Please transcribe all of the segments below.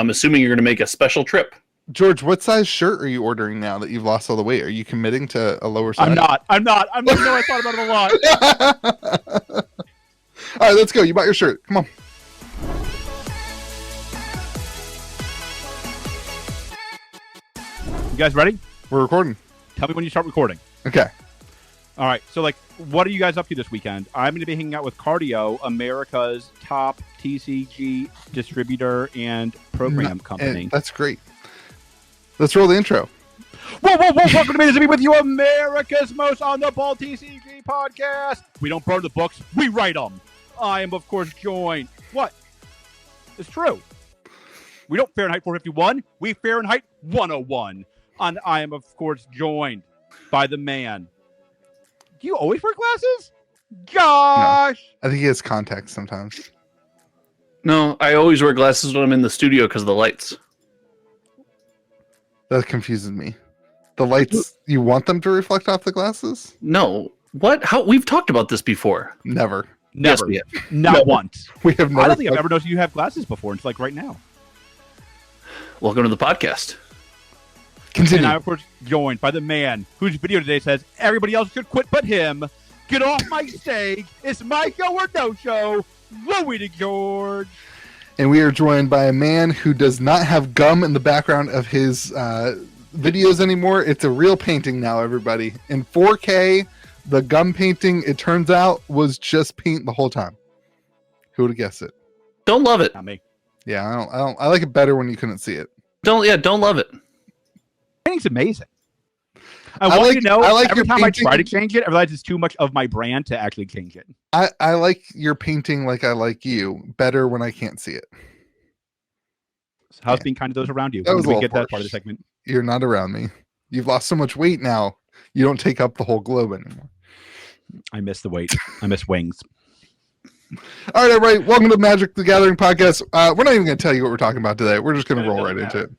I'm assuming you're going to make a special trip. George, what size shirt are you ordering now that you've lost all the weight? Are you committing to a lower size? I'm not. I thought about it a lot. All right, let's go. You bought your shirt. Come on. You guys ready? We're recording. Tell me when you start recording. Okay. All right. So, what are you guys up to this weekend? I'm going to be hanging out with Cardio, America's top TCG distributor and program company. That's great. Let's roll the intro. Whoa. Welcome to be with you, America's most on-the-ball TCG podcast. We don't burn the books. We write them. I am, of course, joined. What? It's true. We don't Fahrenheit 451. We Fahrenheit 101. And I am, of course, joined by the man. Do you always wear glasses? Gosh. No, I think he has contacts sometimes. No, I always wear glasses when I'm in the studio because of the lights. That confuses me. The lights, you want them to reflect off the glasses? No. What? How? We've talked about this before. Never. Never. Yes, we have. Not once. We have never. I don't think I've ever noticed you have glasses before until right now. Welcome to the podcast. Continue. And I'm, of course, joined by the man whose video today says everybody else should quit but him. Get off my stage. It's my show or no show. Louie to George. And we are joined by a man who does not have gum in the background of his videos anymore. It's a real painting now, everybody. In 4K, the gum painting, it turns out, was just paint the whole time. Who would have guessed it? Don't love it. Not me. Yeah, I like it better when you couldn't see it. Don't love it. Painting's amazing. I want you to know, every time I try to change it, I realize it's too much of my brand to actually change it. I like your painting like I like you better when I can't see it. So how's being kind to those around you? That was When do we a get little that part of the segment? You're not around me. You've lost so much weight now. You don't take up the whole globe anymore. I miss the weight. I miss wings. All right, everybody. Welcome to Magic the Gathering podcast. We're not even going to tell you what we're talking about today. We're just going to roll right into it.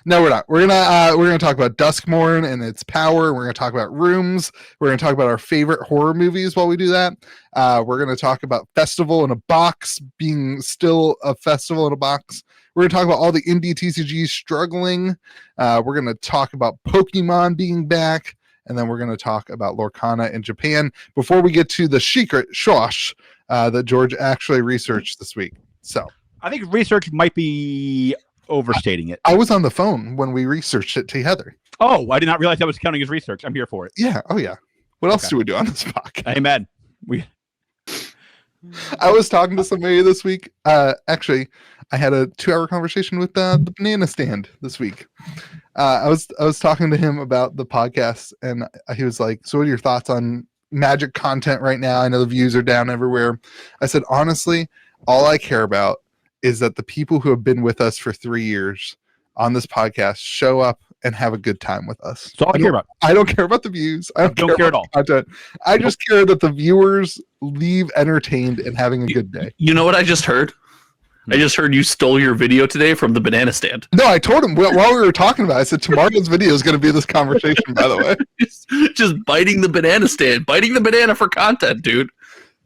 No, we're not. We're gonna talk about Duskmourn and its power. We're gonna talk about rooms. We're gonna talk about our favorite horror movies while we do that. We're gonna talk about Festival in a Box being still a festival in a box. We're gonna talk about all the indie TCGs struggling. We're gonna talk about Pokemon being back, and then we're gonna talk about Lorcana in Japan before we get to the secret sauce that George actually researched this week. So I think research might be overstating it. I was on the phone when we researched it together. Oh, I did not realize that was counting as research. I'm here for it. Yeah. Oh, yeah. What else do we do on this podcast? Amen. I was talking to somebody this week. Actually, I had a 2-hour conversation with the banana stand this week. I was talking to him about the podcast, and he was like, "So, what are your thoughts on Magic content right now? I know the views are down everywhere." I said, honestly, all I care about is that the people who have been with us for 3 years on this podcast show up and have a good time with us. That's all I care about. I don't care about the views. I don't care at all. Content. I just care that the viewers leave entertained and having a good day. You know what I just heard? I just heard you stole your video today from the banana stand. No, I told him while we were talking about it, I said, tomorrow's video is going to be this conversation, by the way. just biting the banana stand. Biting the banana for content, dude.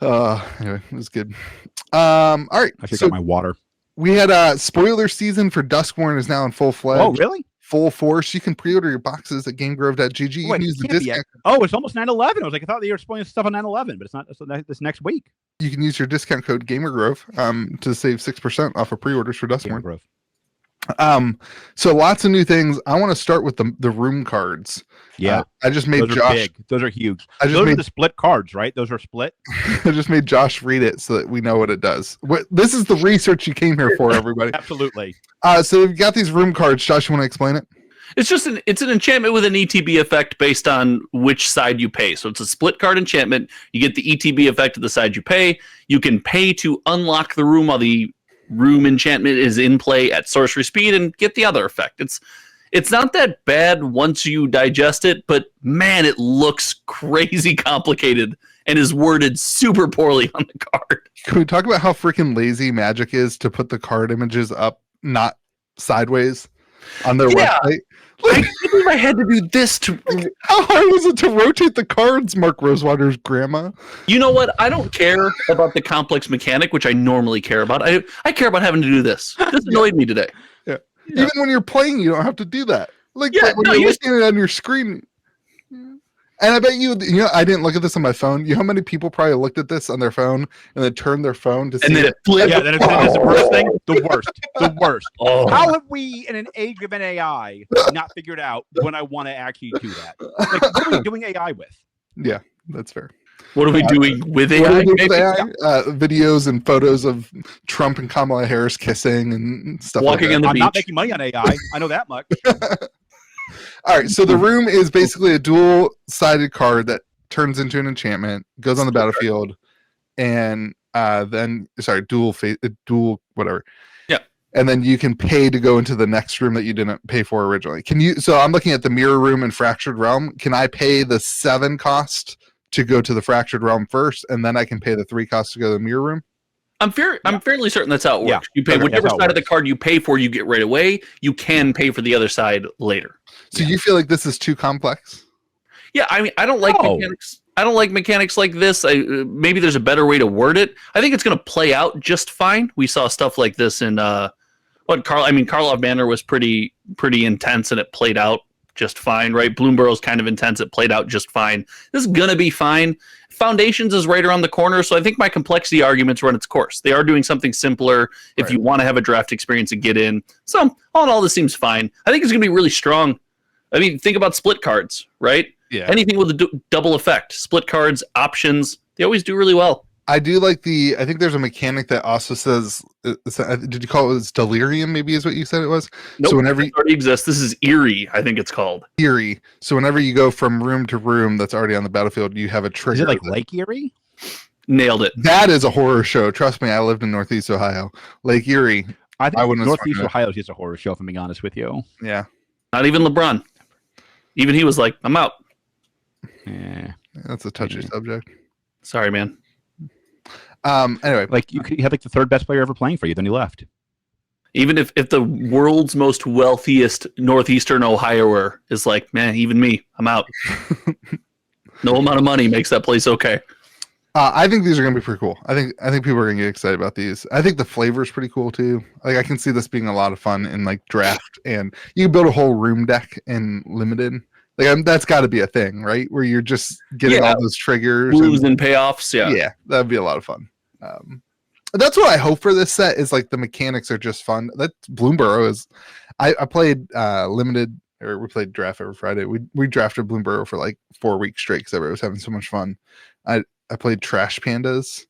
Anyway, it was good. All right. I forgot my water. We had a spoiler season for Duskmourn is now in full fledged. Oh, really? Full force. You can pre-order your boxes at GameGrove.gg. You can use the discount. Oh, it's almost 9/11. I was like, I thought they were spoiling stuff on 9/11, but it's not. It's this next week. You can use your discount code GamerGrove to save 6% off of pre-orders for Duskmourn. So lots of new things. I want to start with the room cards. Yeah, I just made those Josh. Are big. Those are huge. Those are the split cards, right? Those are split. I just made Josh read it so that we know what it does. This is the research you came here for, everybody. Absolutely. So we've got these room cards. Josh, you want to explain it? It's just an enchantment with an ETB effect based on which side you pay. So it's a split card enchantment. You get the ETB effect of the side you pay. You can pay to unlock the room while the room enchantment is in play at sorcery speed and get the other effect. It's not that bad once you digest it, but man, it looks crazy complicated and is worded super poorly on the card. Can we talk about how freaking lazy Magic is to put the card images up, not sideways? on their Yeah. website. I can't believe I had to do this to. How hard was it to rotate the cards, Mark Rosewater's grandma? You know what? I don't care about the complex mechanic, which I normally care about. I care about having to do this. This annoyed me today. Yeah. Even when you're playing, you don't have to do that. Like Yeah, when no, you're you looking at it on your screen. And I bet you know, I didn't look at this on my phone. You know how many people probably looked at this on their phone and then turned their phone to see And then it flipped. Yeah, that's the worst thing. The worst. The worst. Oh. How have we, in an age of an AI, not figured out when I want to actually do that? Like, what are we doing AI with? Yeah, that's fair. What are we doing with What do AI? we do with maybe? AI? Videos and photos of Trump and Kamala Harris kissing and stuff Walking like on that. the I'm beach. not making money on AI. I know that much. All right, so the room is basically a dual-sided card that turns into an enchantment, goes on the battlefield, and then dual whatever. Yeah. And then you can pay to go into the next room that you didn't pay for originally. Can you? So I'm looking at the mirror room and fractured realm. Can I pay the 7 cost to go to the fractured realm first, and then I can pay the 3 cost to go to the mirror room? I'm fairly certain that's how it works. Yeah. You pay Okay, whichever that's how it side of the works. card you pay for, you get right away. You can pay for the other side later. So you feel like this is too complex? Yeah, I mean, I don't like No. mechanics. I don't like mechanics like this. Maybe there's a better way to word it. I think it's going to play out just fine. We saw stuff like this in Karlov Manor was pretty intense, and it played out just fine, right? Bloomburrow's kind of intense. It played out just fine. This is going to be fine. Foundations is right around the corner, so I think my complexity arguments run its course. They are doing something simpler if you want to have a draft experience and get in. So all in all, this seems fine. I think it's going to be really strong. I mean, think about split cards, right? Yeah. Anything with a double effect, split cards, options, they always do really well. I do like I think there's a mechanic that also says, did you call it delirium? Maybe is what you said it was. Nope, So whenever it already exists. This is eerie, I think it's called. Erie. So whenever you go from room to room that's already on the battlefield, you have a trigger. Is it like Lake Erie? Nailed it. That is a horror show. Trust me, I lived in Northeast Ohio. Lake Erie. I think wouldn't have Northeast swung it. Ohio is just a horror show, if I'm being honest with you. Yeah. Not even LeBron. Even he was like, I'm out. Yeah. That's a touchy subject. Sorry, man. Anyway, Like, you had like the 3rd best player ever playing for you, then he left. Even if the world's most wealthiest Northeastern Ohioer is like, man, even me, I'm out. No amount of money makes that place okay. I think these are going to be pretty cool. I think people are going to get excited about these. I think the flavor is pretty cool too. Like I can see this being a lot of fun in like draft, and you can build a whole room deck in limited. Like that's got to be a thing, right? Where you're just getting all those triggers, Blues and payoffs. Yeah, that'd be a lot of fun. That's what I hope for this set is like the mechanics are just fun. That Bloomburrow is. I played limited, or we played draft every Friday. We drafted Bloomburrow for like 4 weeks straight because everybody was having so much fun. I played Trash Pandas,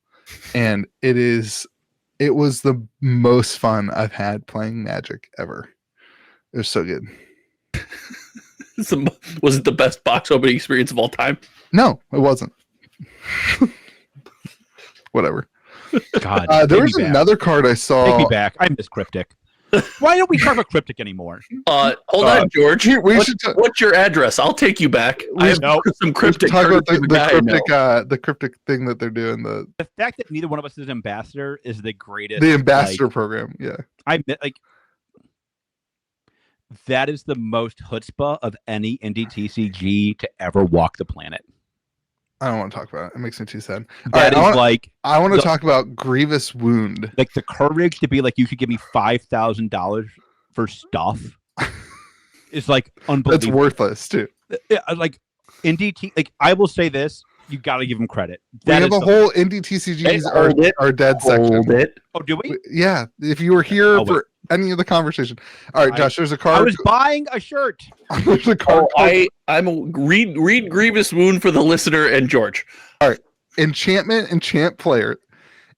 and it was the most fun I've had playing Magic ever. It was so good. Was it the best box opening experience of all time? No, it wasn't. Whatever. God, there was another card I saw. Take me back. I miss Cryptic. Why don't we talk about Cryptic anymore? Hold on, George. What's your address? I'll take you back. I have some cryptic. Talk about the cryptic thing that they're doing. The fact that neither one of us is ambassador is the greatest. The ambassador program, yeah. I like that is the most chutzpah of any indie TCG to ever walk the planet. I don't want to talk about it. It makes me too sad. That is like I want to talk about Grievous Wound. Like the courage to be like, you could give me $5,000 for stuff is like unbelievable. That's worthless too. Like indie, like I will say this, you got to give them credit. We have a whole indie TCGs are dead section. Oh, do we? Yeah. If you were here for any of the conversation. All right, Josh, there's a card. I was buying a shirt. There's a card. Read Grievous Wound for the listener and George. All right. Enchant player.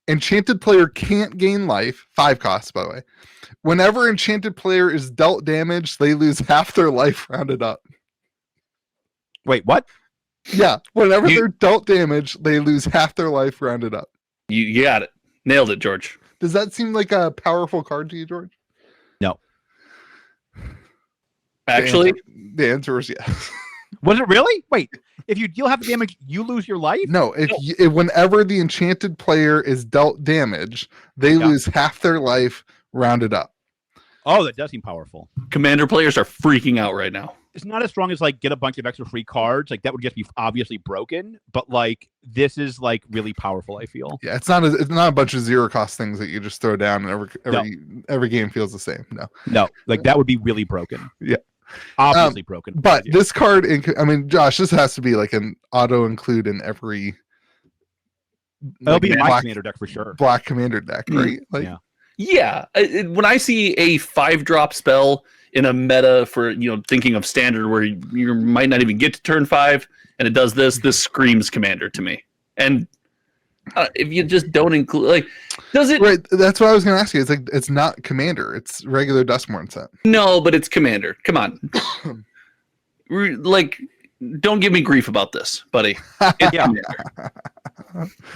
Enchanted player can't gain life. 5 costs, by the way. Whenever enchanted player is dealt damage, they lose half their life rounded up. Wait, what? Yeah. Whenever they're dealt damage, they lose half their life rounded up. You got it. Nailed it, George. Does that seem like a powerful card to you, George? No. Actually, the answer is yes. Was it really? Wait, if you deal half the damage, you lose your life? No, if whenever the enchanted player is dealt damage, they lose half their life rounded up. Oh, that does seem powerful. Commander players are freaking out right now. It's not as strong as like get a bunch of extra free cards. Like that would just be obviously broken. But like this is like really powerful. I feel. Yeah, it's not a bunch of zero cost things that you just throw down and every game feels the same. No, like that would be really broken. Yeah. Obviously broken. But this card, I mean, Josh, this has to be like an auto include in every. It'll be in my commander deck for sure. Black commander deck, right? Like, yeah. When I see a 5-drop spell in a meta for thinking of standard where you might not even get to turn 5, and it does this screams commander to me. And if you just don't include, like, does it? Right. That's what I was going to ask you. It's like it's not commander. It's regular Duskmourn set. No, but it's commander. Come on. Like, don't give me grief about this, buddy.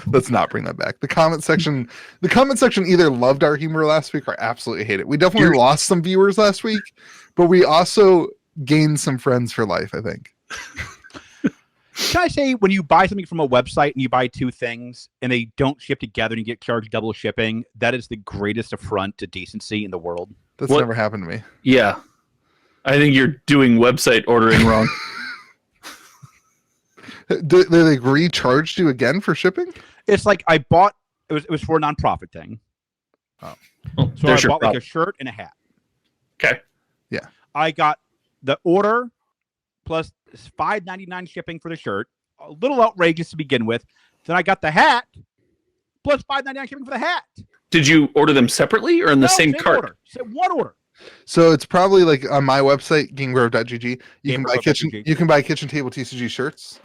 Let's not bring that back. The comment section either loved our humor last week or absolutely hate it. We definitely lost some viewers last week, but we also gained some friends for life, I think. Can I say, when you buy something from a website and you buy 2 things and they don't ship together and you get charged double shipping, that is the greatest affront to decency in the world. That's never happened to me. Yeah. I think you're doing website ordering wrong. Did they recharge you again for shipping? It's like I bought, it was for a nonprofit thing. Oh. So I bought like a shirt and a hat. Okay. Yeah. I got the order plus $5.99 shipping for the shirt. A little outrageous to begin with. Then I got the hat plus $5.99 shipping for the hat. Did you order them separately or in the same cart? Order. One order. So it's probably like on my website, gamegrove.gg, you can buy kitchen table TCG shirts.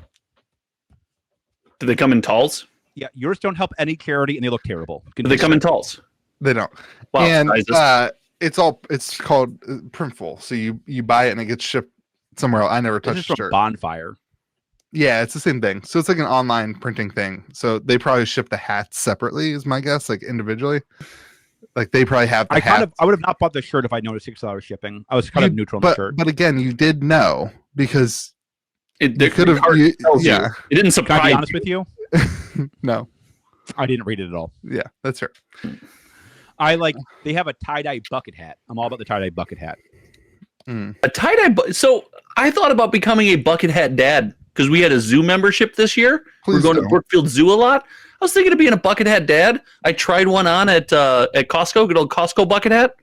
Do they come in talls? Yeah, yours don't help any charity and they look terrible. Do they come in talls? They don't. Wow, and it's called Printful. So you buy it and it gets shipped somewhere else. I never touched it. Bonfire. Yeah, it's the same thing. So it's like an online printing thing. So they probably ship the hats separately, is my guess, like individually. Like they probably have the hats. I would have not bought the shirt if I noticed $6 shipping. I was kind of neutral on the shirt. But again, you did know because it could have. Yeah, it didn't surprise. Can I be honest with you? No, I didn't read it at all. Yeah, that's right. They have a tie-dye bucket hat. I'm all about the tie-dye bucket hat. A tie-dye. So I thought about becoming a bucket hat dad because we had a zoo membership this year. We're going to Brookfield Zoo a lot. I was thinking of being a bucket hat dad. I tried one on at Costco, good old Costco bucket hat.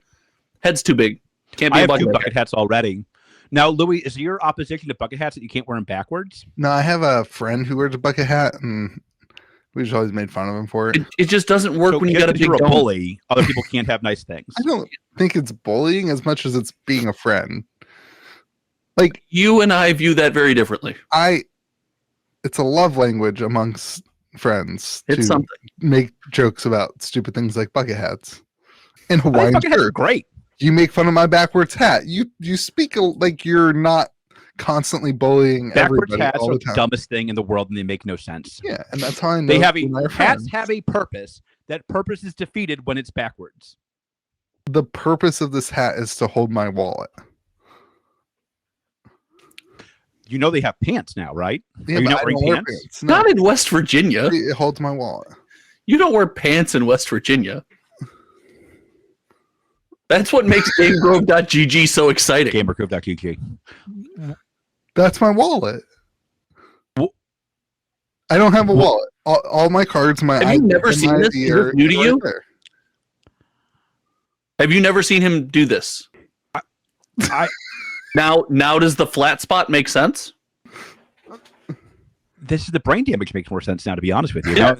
Head's too big. Can't be I a have bucket 2 hat. bucket hats already. Now, Louis, is your opposition to bucket hats that you can't wear them backwards? No, I have a friend who wears a bucket hat, and we just always made fun of him for it. It just doesn't work when you got a big dome. Bully. Other people can't have nice things. I don't think it's bullying as much as it's being a friend. Like you and I view that very differently. It's a love language amongst friends to make jokes about stupid things like bucket hats and Hawaiian bucket hats are shirts. great. You make fun of my backwards hat. You speak like you're not constantly bullying backwards everybody hats all are the the time. dumbest thing in the world, and they make no sense. Yeah, and that's how I know they have hats have a purpose. That purpose is defeated when it's backwards. The purpose of this hat is to hold my wallet. You know they have pants now, right? Yeah, Are you but not I wearing don't wear pants? pants. No. Not in West Virginia. It holds my wallet. You don't wear pants in West Virginia. That's what makes GameGrove.gg so exciting. GamerGrove.gg. That's my wallet. Well, I don't have a wallet. All my cards, my Have you never seen this? Is this new to you? Have you never seen him do this? Now does the flat spot make sense? This is the brain damage makes more sense now, to be honest with you. Yeah.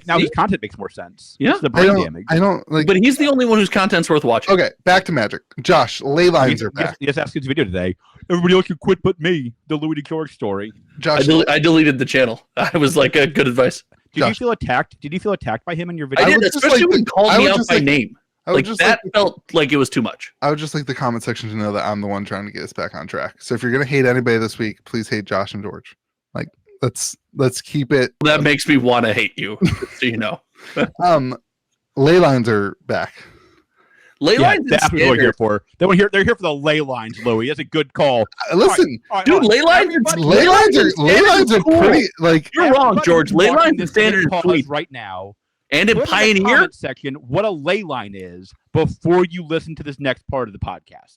Now his content makes more sense. Yeah. This is the brain damage. I don't like. But he's the only one whose content's worth watching. Okay, back to Magic. Josh, Leylines are back. He just asked his video today. Everybody else can quit but me. The Louis DeGeorge story. Josh, I deleted the channel. I was like, good advice. Did you feel attacked? Did you feel attacked by him in your video? I did, especially like when he called me out by name. Like that like, felt like it was too much. I would just like the comment section to know that I'm the one trying to get us back on track. So if you're gonna hate anybody this week, please hate Josh and George. Like let's keep it. That makes me want to hate you, so you know. Leylines are back. Leylines, that's what we're here for. They're here for the Leylines, Louis. That's a good call. Listen, dude, Leylines are cool. pretty. Like you're wrong, George. Leylines and standard is right now. and in Put in the Pioneer. comment section what a Leyline is before you listen to this next part of the podcast.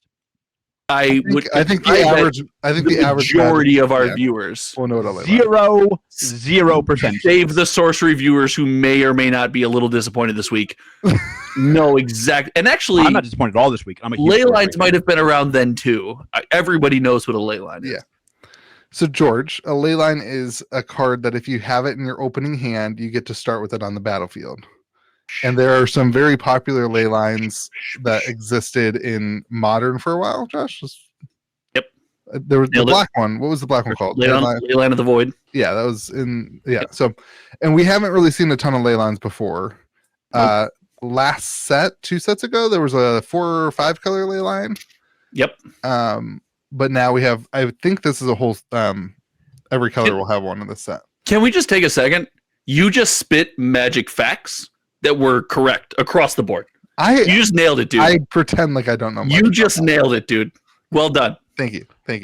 I think the bet average majority of our yeah, viewers will know what a Leyline is. 0%. save the sorcery viewers who may or may not be a little disappointed this week. No, exact. And actually, I'm not disappointed at all this week. I'm a huge Leylines sorcery might fan. have been around then too. Everybody knows what a Leyline is. Yeah. So George, a Leyline is a card that if you have it in your opening hand, you get to start with it on the battlefield. And there are some very popular Leylines that existed in Modern for a while. Josh, Yep. There was the Nailed it. black one. What was the black one called? Leyline of the Void. Yeah, that was in. Yeah. So, and we haven't really seen a ton of Leylines before. Nope. Last set, 2 sets ago, there was a 4 or 5 color Leyline. Yep. But now we have. I think this is a whole. Every color will have one in this set. Can we just take a second? You just spit magic facts that were correct across the board. You just nailed it, dude. I pretend like I don't know. Much You about just that. nailed it, dude. Well done. Thank you. I'm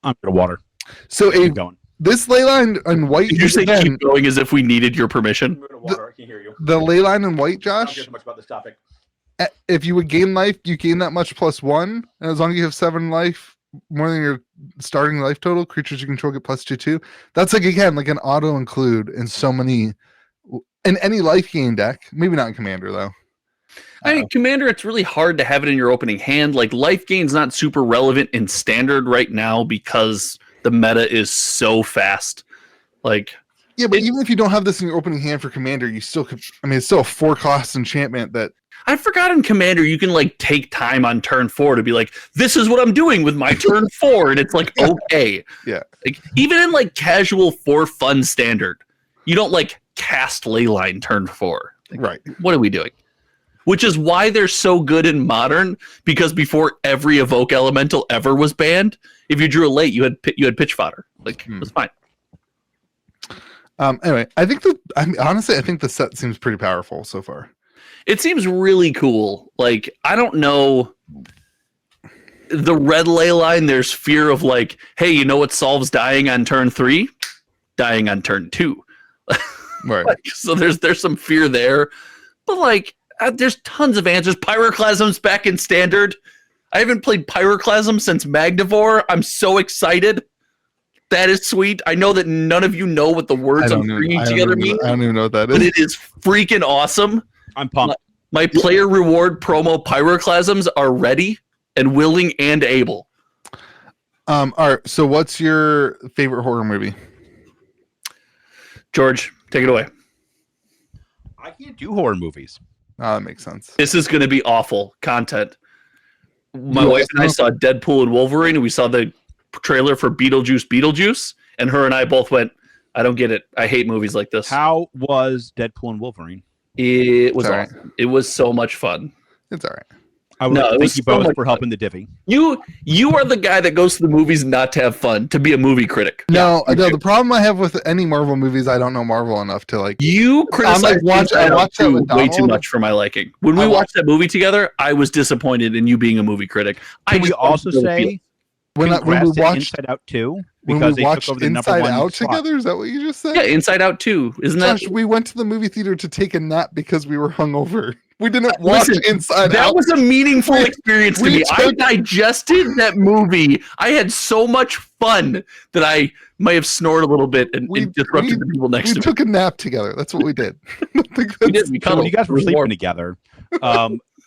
going to water. So Keep going. this Leyline in white. Did you say again, keep going as if we needed your permission? I'm going to water. I can hear you. the Leyline in white, I don't Josh. care so much about this topic. If you would gain life, you gain that much +1, and as long as you have 7 life, more than your starting life total, creatures you control get +2/2. That's like again like an auto include in so many in any life gain deck. Maybe not in Commander though. I mean, Commander, it's really hard to have it in your opening hand. Like, life gain's not super relevant in Standard right now because the meta is so fast. Like, Yeah, but even if you don't have this in your opening hand for Commander, you still could. I mean, it's still a 4-cost enchantment that. I forgot in Commander you can like take time on turn 4 to be like, this is what I'm doing with my turn 4, and it's like okay. Yeah. Like, even in like casual for fun Standard, you don't like cast Leyline turn 4. Like, Right. what are we doing? Which is why they're so good in Modern, because before every Evoke Elemental ever was banned, if you drew a late, you had pitch fodder. Like, it was fine. Anyway, honestly, I think the set seems pretty powerful so far. It seems really cool. Like, I don't know. The red Leyline, there's fear of like, hey, you know what solves dying on turn 3? Dying on turn 2. Right. Like, so there's some fear there. But like, there's tons of answers. Pyroclasm's back in Standard. I haven't played Pyroclasm since Magnivore. I'm so excited. That is sweet. I know that none of you know what the words I'm bringing together mean. I don't even know what that But is. it is freaking awesome. I'm pumped. My player reward promo Pyroclasms are ready and willing and able. All right. So, what's your favorite horror movie? George, take it away. I can't do horror movies. Oh, that makes sense. This is going to be awful content. My You wife and I also- saw Deadpool and Wolverine, and we saw the trailer for Beetlejuice, and her and I both went, I don't get it. I hate movies like this. How was Deadpool and Wolverine? It was It's all right. awesome. It was so much fun. It's all right. I would No, it thank was you so both much for helping the divvy. You are the guy that goes to the movies not to have fun, to be a movie critic. No, the problem I have with any Marvel movies, I don't know Marvel enough to like. You criticize I watched that with way too Donald. much for my liking. When we watched that movie together, I was disappointed in you being a movie critic. Can we just also don't really feel say when congrats we to watched Inside Out 2 when because we they watched took over the number Inside one Out spot. together? Is that what you just said? Yeah, Inside Out 2. Isn't that? Josh, we went to the movie theater to take a nap because we were hungover. We didn't watch Listen, Inside that Out. was a meaningful experience to we me. I took- digested that movie. I had so much fun that I may have snored a little bit and disrupted the people next we to me. took a nap together. That's what we did. I think We that's- did. We So when you guys were cuddled. sleeping together,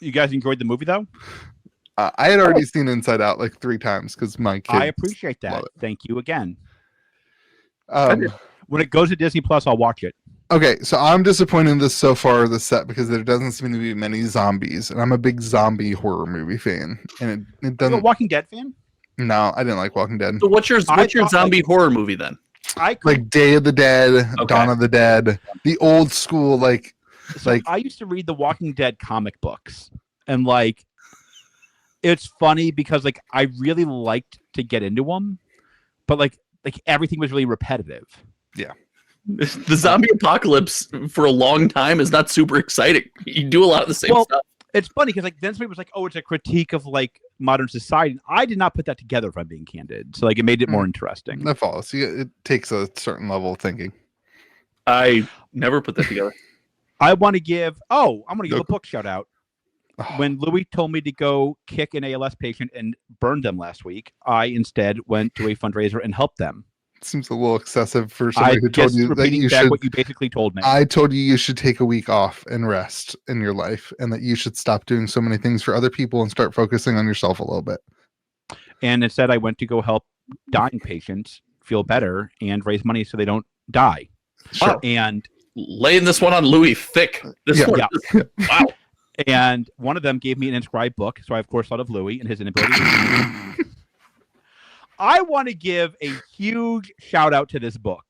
you guys enjoyed the movie though? I had already seen Inside Out like 3 times because my kid. I appreciate that. love it. Thank you again. Um, When it goes to Disney Plus, I'll watch it. okay, so I'm disappointed in this so far, this set, because there doesn't seem to be many zombies, and I'm a big zombie horror movie fan, and it Are you a doesn't. Walking Dead fan? No, I didn't like Walking Dead. So what's your thought, zombie horror movie then? I could, Like Day of the Dead, Okay. Dawn of the Dead, the old school, like I used to read the Walking Dead comic books, and like, it's funny because like I really liked to get into them, but like everything was really repetitive. The zombie apocalypse for a long time is not super exciting. You do a lot of the same stuff. It's funny because like then somebody was like, "Oh, it's a critique of like modern society." And I did not put that together, if I'm being candid. So like it made it more interesting. that follows. It takes a certain level of thinking. I never put that together. I want to give a book shout out. When Louis told me to go kick an ALS patient and burn them last week, I instead went to a fundraiser and helped them. Seems a little excessive for somebody who told you that you should. What you basically told me. I told you should take a week off and rest in your life, and that you should stop doing so many things for other people and start focusing on yourself a little bit. And instead, I went to go help dying patients feel better and raise money so they don't die. Sure. And laying this one on Louis thick. Wow. And one of them gave me an inscribed book, so I of course thought of Louis and his inability to read. I want to give a huge shout out to this book.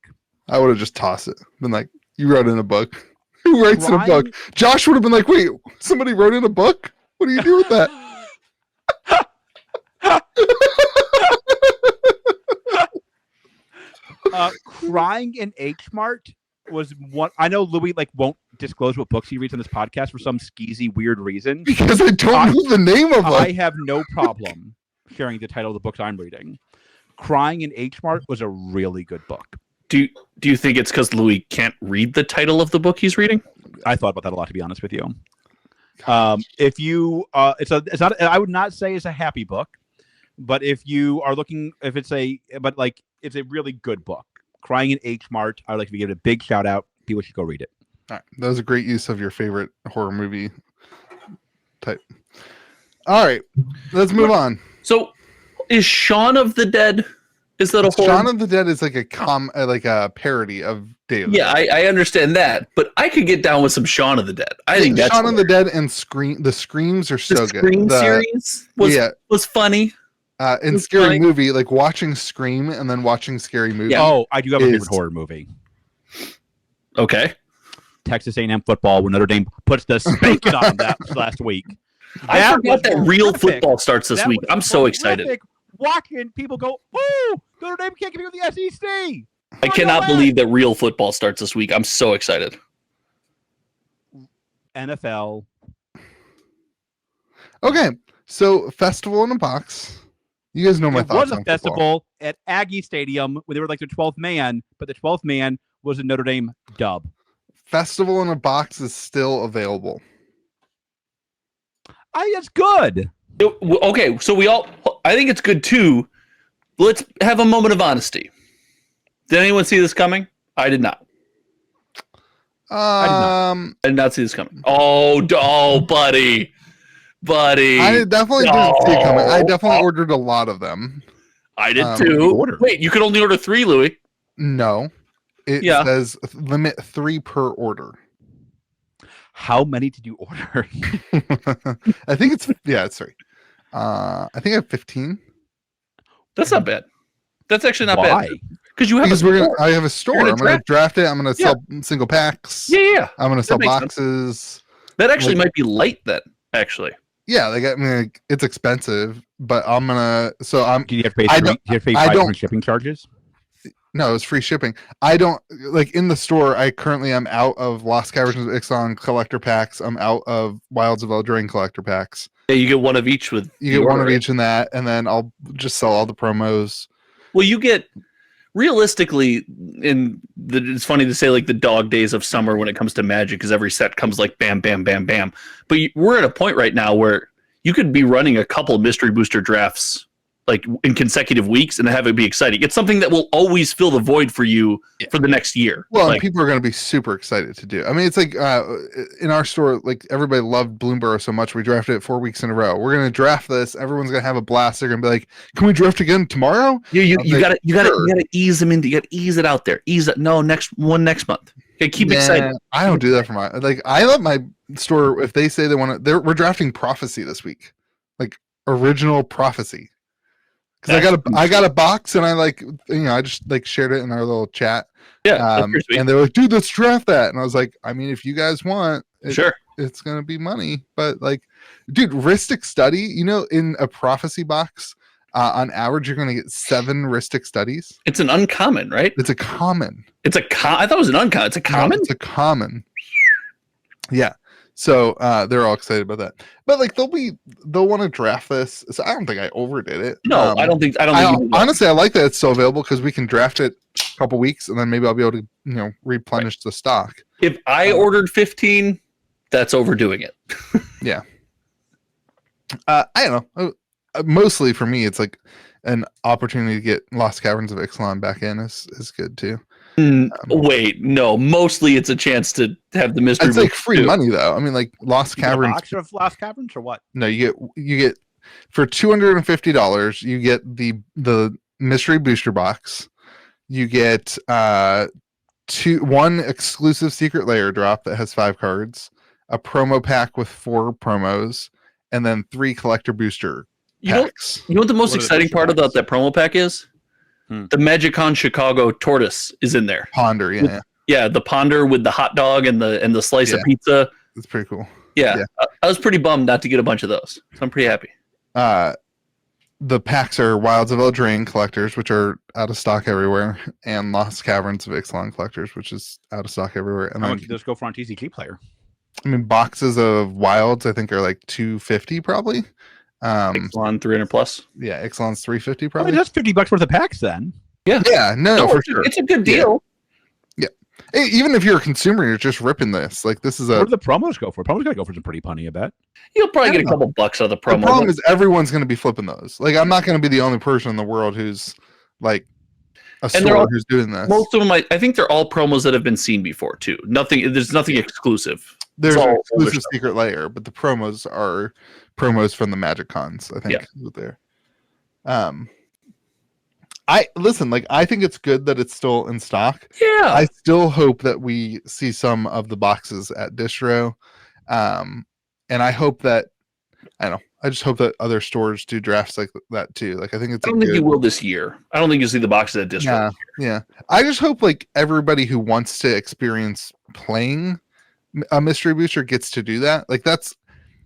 I would have just tossed it. Been like, you wrote in a book. Who writes in a book? Josh would have been like, wait, somebody wrote in a book? What do you do with that? Crying in H Mart was one. I know Louis won't disclose what books he reads on this podcast for some skeezy weird reason. Because I don't know the name of them. I have no problem sharing the title of the books I'm reading. Crying in H Mart was a really good book. Do you think it's because Louis can't read the title of the book he's reading? I thought about that a lot, to be honest with you. If you, it's not. I would not say it's a happy book, but if you are looking, it's a really good book. Crying in H Mart. I would like to give it a big shout out. People should go read it. All right. That was a great use of your favorite horror movie type. All right, let's move on. So, is Shaun of the Dead? Is that a horror? Shaun of the Dead is like a parody of Day of the Yeah, Dead. I understand that, but I could get down with some Shaun of the Dead. I think that's Shaun of the Dead and Scream. The Screams are so the good. Scream series was funny. And Scary Movie, like watching Scream and then watching Scary Movie. Yeah. Oh, I do have a favorite horror movie. Okay. Texas A&M football when Notre Dame puts the spanking on that last week. I forgot that real football starts this week. I'm so excited. Watching people go, woo! Notre Dame can't compete with the SEC. I cannot believe that real football starts this week. I'm so excited. NFL. Okay, so Festival in a Box. You guys know my thoughts on It was a festival at Aggie Stadium where they were like the 12th man, but the 12th man was a Notre Dame dub. Festival in a Box is still available. It's good. Okay, so I think it's good too. Let's have a moment of honesty. Did anyone see this coming? I did not. I did not see this coming. Oh, buddy. I definitely didn't see it coming. I definitely ordered a lot of them. I did too. Wait, you could only order 3, Louis. No. It says limit 3 per order. How many did you order? I think it's 3. I think I have 15. That's not bad. That's actually not Why? bad. Because I have a store. I'm going to draft it. I'm going to sell single packs. Yeah. I'm going to sell boxes. Sense. That actually might be light then, actually. Yeah, it's expensive, but I'm gonna. So I'm. Do you have to pay 5 different shipping charges? No, it's free shipping. I don't in the store. I currently am out of Lost Caverns of Ixalan collector packs. I'm out of Wilds of Eldraine collector packs. Yeah, you get one of each with. You get one of each in that, and then I'll just sell all the promos. Well, you get realistically, it's funny to say the dog days of summer when it comes to Magic, because every set comes bam, bam, bam, bam. But we're at a point right now where you could be running a couple mystery booster drafts in consecutive weeks and have it be exciting. It's something that will always fill the void for you for the next year. Well, and people are going to be super excited to do. I mean, it's in our store, everybody loved Bloomburrow so much we drafted it 4 weeks in a row. We're going to draft this. Everyone's going to have a blast. They're going to be like, "Can we draft again tomorrow?" You got to ease them into. You got to ease it out there. Ease it. No, next month. Okay, keep excited. I don't do that for my I let my store, if they say they want to. We're drafting Prophecy this week, original Prophecy. Because I got a box and I just shared it in our little chat. Yeah, and they were like, "Dude, let's draft that." And I was like, "I mean, if you guys want, sure, it's gonna be money." But dude, Rhystic Study, in a Prophecy box, on average, you're gonna get 7 Rhystic Studies. It's an uncommon, right? It's a common. I thought it was an uncommon. It's a common. No, it's a common. Yeah. So they're all excited about that, but they'll want to draft this. So I don't think I overdid it. No, I don't think. Honestly, I like that it's still available because we can draft it a couple weeks and then maybe I'll be able to replenish the stock. If I ordered 15, that's overdoing it. Yeah. I don't know. Mostly for me, it's like an opportunity to get Lost Caverns of Ixalan back in is good too. Wait, no. Mostly it's a chance to have the mystery. It's like free money though. I mean, like Lost Caverns. A box of Lost Caverns or what? No, you get for $250. You get the mystery booster box. You get one exclusive secret layer drop that has 5 cards, a promo pack with 4 promos, and then 3 collector booster packs. You know what the most exciting part about that promo pack is? The MagicCon Chicago tortoise is in there. Ponder, yeah. Yeah, the ponder with the hot dog and the slice of pizza. It's pretty cool. Yeah. I was pretty bummed not to get a bunch of those. So I'm pretty happy. The packs are Wilds of Eldraine collectors, which are out of stock everywhere, and Lost Caverns of Ixalan collectors, which is out of stock everywhere. And how much did those go for on TCG Player? I mean, boxes of Wilds, I think, are like $250 probably. Ixalan 300 plus. Yeah, Ixalan's $350 I probably. mean, that's $50 worth of packs then. Yeah, no, for sure. It's a good deal. Yeah. Hey, even if you're a consumer, you're just ripping this. Like, this is What do the promos go for? Promos gotta go for some pretty punny, I bet. You'll probably get a couple bucks out of the promo. The problem is everyone's going to be flipping those. Like, I'm not going to be the only person in the world who's like a store who's doing this. Most of them, I think they're all promos that have been seen before too. There's nothing exclusive. There's an exclusive secret layer, but the promos are promos from the Magic Cons, I think. Yeah. There. I think it's good that it's still in stock. Yeah. I still hope that we see some of the boxes at distro. And I hope that I just hope that other stores do drafts like that too. Like, I think it's. I don't think you will this year. I don't think you'll see the boxes at distro. Yeah. I just hope like everybody who wants to experience playing a mystery booster gets to do that. Like, that's.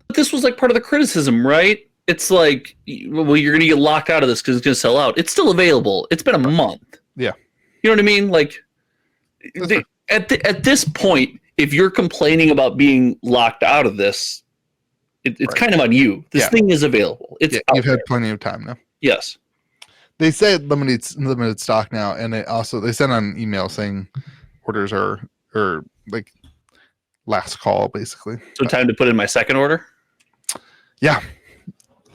But this was like part of the criticism, right? It's like, well, you're going to get locked out of this because it's going to sell out. It's still available. It's been a month. Yeah. You know what I mean? Like, at this point, if you're complaining about being locked out of this, it's kind of on you. This thing is available. It's you've had plenty of time now. Yes. They said limited stock now, and they sent on email saying orders are like last call, basically. So time to put in my second order? Yeah.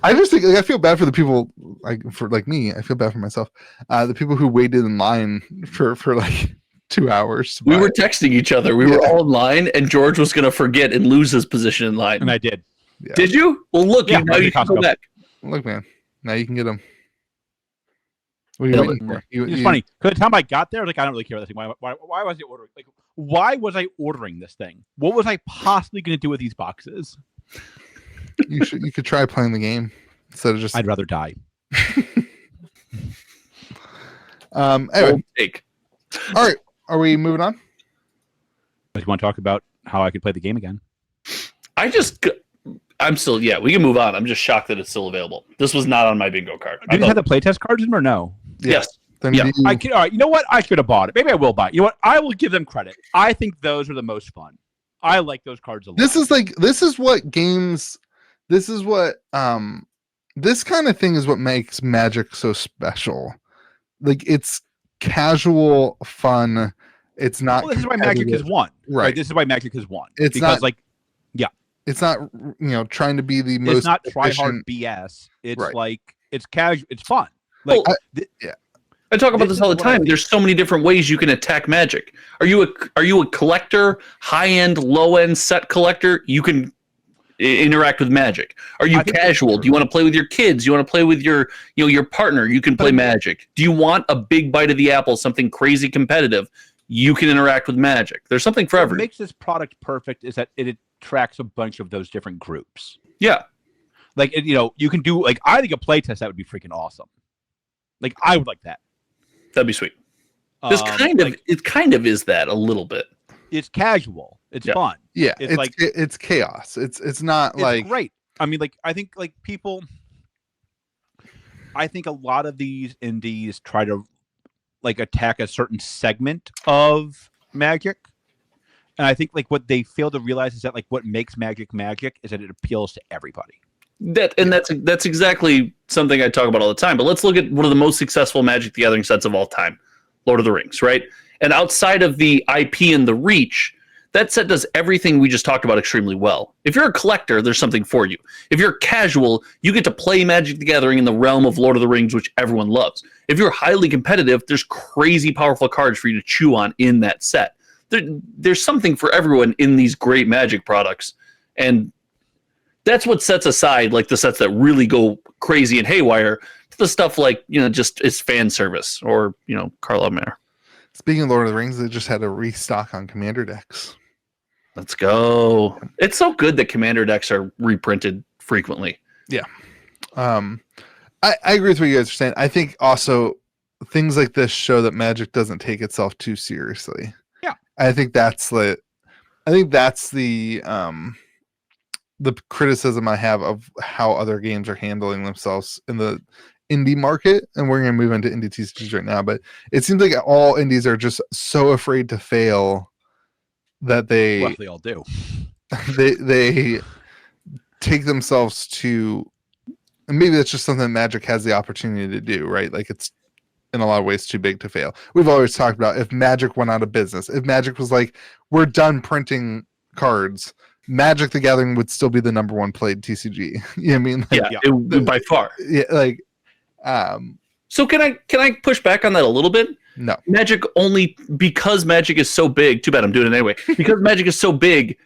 I just think I feel bad for the people like me. I feel bad for myself. The people who waited in line for like 2 hours. We were texting each other. We were all in line, and George was going to forget and lose his position in line. And I did. Yeah. Did you? Well, look, now you can go back. Look, man. Now you can get them. What are you waiting for? It's funny. Because the time I got there, like, I don't really care about this thing. Why was I ordering? Like, why was I ordering this thing? What was I possibly going to do with these boxes? You could try playing the game instead of just. I'd rather die. Anyway. All right. Are we moving on? Do you want to talk about how I could play the game again? I'm still, we can move on. I'm just shocked that it's still available. This was not on my bingo card. Did you have the playtest cards in or no? Yes. Then all right, you know what? I should have bought it. Maybe I will buy it. You know what? I will give them credit. I think those are the most fun. I like those cards a lot. This kind of thing is what makes Magic so special. Like, it's casual fun. It's not. Well, this is why Magic has won. Right. This is why Magic has won. It's not It's not, trying to be the most. It's not try hard BS. It's it's casual. It's fun. Like, I talk about this all the time. There's so many different ways you can attack Magic. Are you a collector, high end, low end set collector? You can interact with Magic. Are you casual? Do you want to play with your kids? Do you want to play with your partner? You can play Magic. Do you want a big bite of the apple, something crazy competitive? You can interact with Magic. There's something for everyone. What makes this product perfect is that it attracts a bunch of those different groups. Yeah. Like, you can do, like, I think a playtest that would be freaking awesome. Like, I would like that. That'd be sweet. This kind of is that a little bit. It's casual. It's fun. Yeah, it's chaos. It's not like great. I mean, like, I think a lot of these indies try to like attack a certain segment of Magic, and I think like what they fail to realize is that like what makes Magic is that it appeals to everybody. That's exactly something I talk about all the time. But let's look at one of the most successful Magic the Gathering sets of all time, Lord of the Rings, right? And outside of the IP and the reach, that set does everything we just talked about extremely well. If you're a collector, there's something for you. If you're casual, you get to play Magic the Gathering in the realm of Lord of the Rings, which everyone loves. If you're highly competitive, there's crazy powerful cards for you to chew on in that set. There's something for everyone in these great Magic products. And that's what sets aside like the sets that really go crazy and haywire to the stuff like, just is fan service or, Carl Mayer. Speaking of Lord of the Rings, they just had a restock on Commander decks. Let's go. It's so good that Commander decks are reprinted frequently. Yeah. I agree with what you guys are saying. I think also things like this show that Magic doesn't take itself too seriously. Yeah. I think that's the criticism I have of how other games are handling themselves in the indie market, and we're going to move into indie TCGs right now, but it seems like all indies are just so afraid to fail that they all do. they take themselves to, and maybe that's just something Magic has the opportunity to do, right? Like it's in a lot of ways too big to fail. We've always talked about if Magic went out of business, if Magic was like, we're done printing cards, Magic the Gathering would still be the number one played TCG. You know what I mean? Like, by far. Yeah, like so can I push back on that a little bit? No. Magic only because Magic is so big, too bad I'm doing it anyway. Because Magic is so big,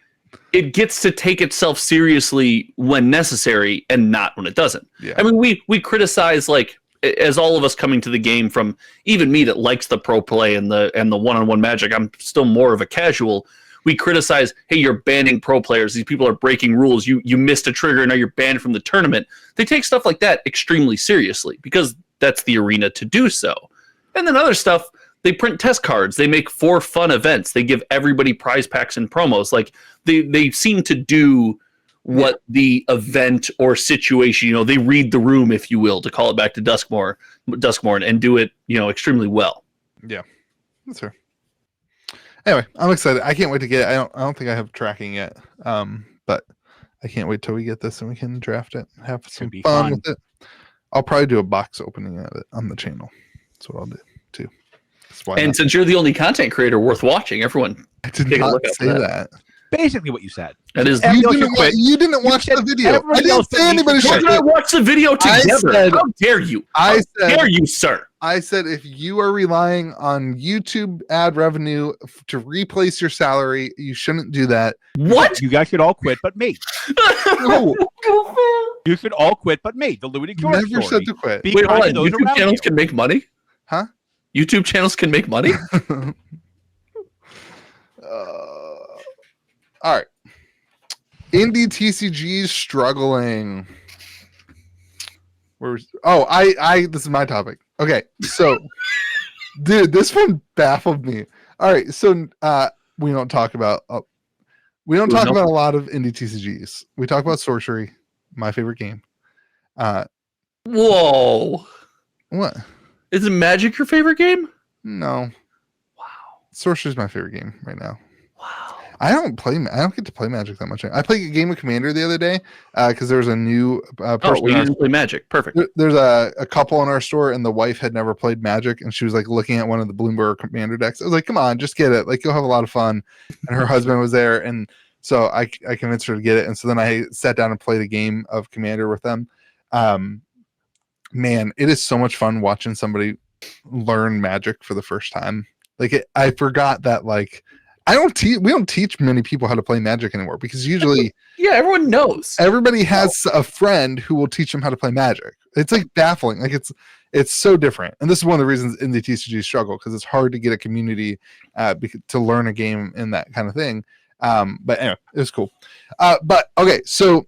it gets to take itself seriously when necessary and not when it doesn't. Yeah. I mean, we criticize, like, as all of us coming to the game from even me that likes the pro play and the one-on-one Magic, I'm still more of a casual. We criticize, hey, you're banning pro players. These people are breaking rules. You missed a trigger, now you're banned from the tournament. They take stuff like that extremely seriously because that's the arena to do so. And then other stuff, they print test cards. They make for fun events. They give everybody prize packs and promos. Like they seem to do what the event or situation, they read the room, if you will, to call it back to Duskmourn, and do it, extremely well. Yeah, that's fair. Anyway, I'm excited. I can't wait to get it. I don't think I have tracking yet. But I can't wait till we get this and we can draft it. Have some fun with it. I'll probably do a box opening of it on the channel. That's what I'll do too. And since you're the only content creator worth watching, everyone I did not say that. Basically what you said. That is you didn't watch the video. I didn't say anybody should watch the video together. How dare you? How dare you, sir? I said if you are relying on YouTube ad revenue to replace your salary, you shouldn't do that. What? You guys should all quit but me. No. You should all quit but me. The Louis George Never said to quit. Wait, hold on. YouTube channels can make money? Huh? YouTube channels can make money? All right. Indie TCGs struggling. This is my topic. Okay, so dude, this one baffled me. All right, so we don't talk about a lot of indie TCGs. We talk about Sorcery, my favorite game. Whoa. What? Isn't Magic your favorite game? No. Wow. Sorcery is my favorite game right now. Wow. I don't get to play Magic that much. I played a game of Commander the other day because there was a new person. You didn't play Magic. Perfect. There's a couple in our store, and the wife had never played Magic, and she was like looking at one of the Bloomberg Commander decks. I was like, "Come on, just get it. Like you'll have a lot of fun." And her husband was there, and so I convinced her to get it. And so then I sat down and played a game of Commander with them. Man, it is so much fun watching somebody learn Magic for the first time. Like I forgot that like. We don't teach many people how to play Magic anymore because usually everyone knows. Everybody has a friend who will teach them how to play Magic. It's like baffling. Like it's so different. And this is one of the reasons indie TCGs struggle because it's hard to get a community to learn a game in that kind of thing. But anyway, it was cool. But okay, so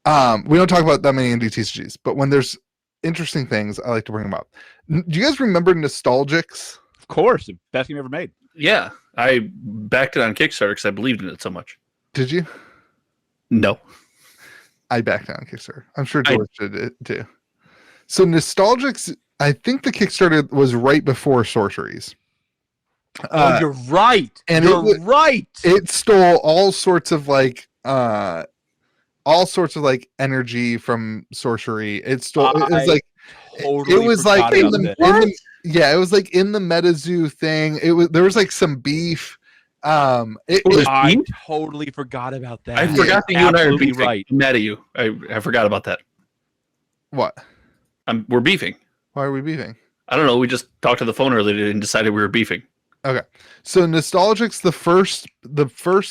we don't talk about that many indie TCGs, but when there's interesting things, I like to bring them up. Do you guys remember Nostalgics? Of course, the best game ever made. Yeah, I backed it on Kickstarter because I believed in it so much. Did you? No. I backed it on Kickstarter. I'm sure George did it too. So Nostalgics, I think the Kickstarter was right before Sorceries. You're right. And you're right. It stole all sorts of energy from Sorcery. It was like in the meta zoo thing. There was like some beef I totally forgot about that. I forgot that you and I are Absolutely beefing. right. I'm mad at you. I forgot about that. What? We're beefing. Why are we beefing? I don't know. We just talked to the phone earlier and decided we were beefing. Okay. So Nostalgics, the first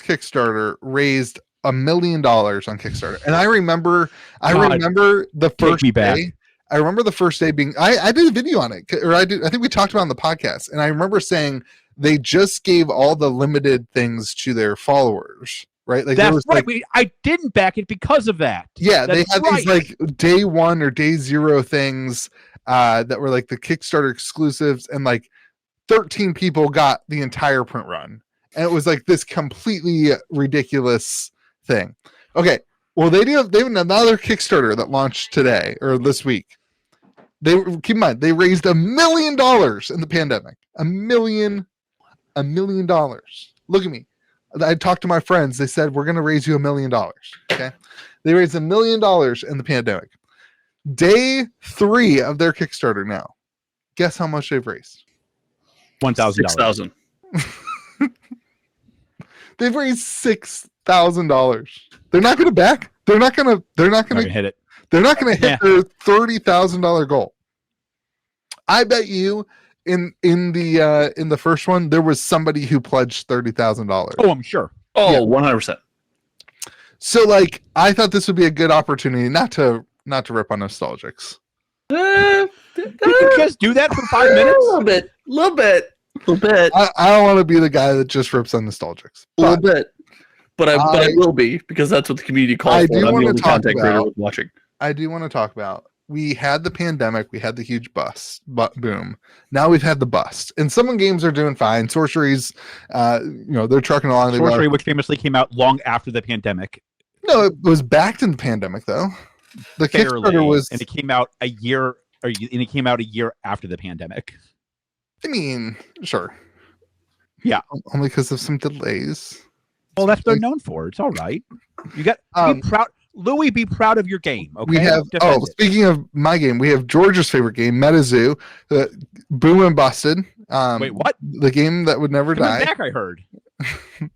Kickstarter raised $1 million on Kickstarter. And I remember the first day. I remember the first day being I did a video on it, or I think we talked about it on the podcast, and I remember saying they just gave all the limited things to their followers, right? Like that's right. I didn't back it because of that. Yeah, they had these like day 1 or day 0 things that were like the Kickstarter exclusives, and like 13 people got the entire print run, and it was like this completely ridiculous thing. Okay, well they have another Kickstarter that launched today or this week. Keep in mind they raised $1 million in the pandemic. $1 million. Look at me. I talked to my friends. They said we're going to raise you $1 million. Okay, they raised $1 million in the pandemic. Day 3 of their Kickstarter now. Guess how much they've raised? $1,000. $6,000. They've raised $6,000. They're not going to back. They're not going to hit it. They're not going to hit their $30,000 goal. I bet you in the first one there was somebody who pledged $30,000. Oh, I'm sure. Oh, yeah. 100%. So like I thought this would be a good opportunity not to rip on Nostalgics. Did you just do that for 5 minutes? A little bit. I don't want to be the guy that just rips on Nostalgics. A little bit. But I will be, because that's what the community calls for. I'm the only content creator watching. I do want to talk about, we had the pandemic, we had the huge boom. Now we've had the bust. And some games are doing fine. Sorcery's, they're trucking along. Sorcery, which famously came out long after the pandemic. No, it was backed in the pandemic, though. The Kickstarter was... And it came out a year after the pandemic. I mean, sure. Yeah. Only because of some delays. Well, that's what they're known for. It's all right. You got be proud. Louis, be proud of your game. Okay. We have. Speaking of my game, we have George's favorite game, MetaZoo, Boom and Busted. Wait, what? The game that would never die. Back, I heard.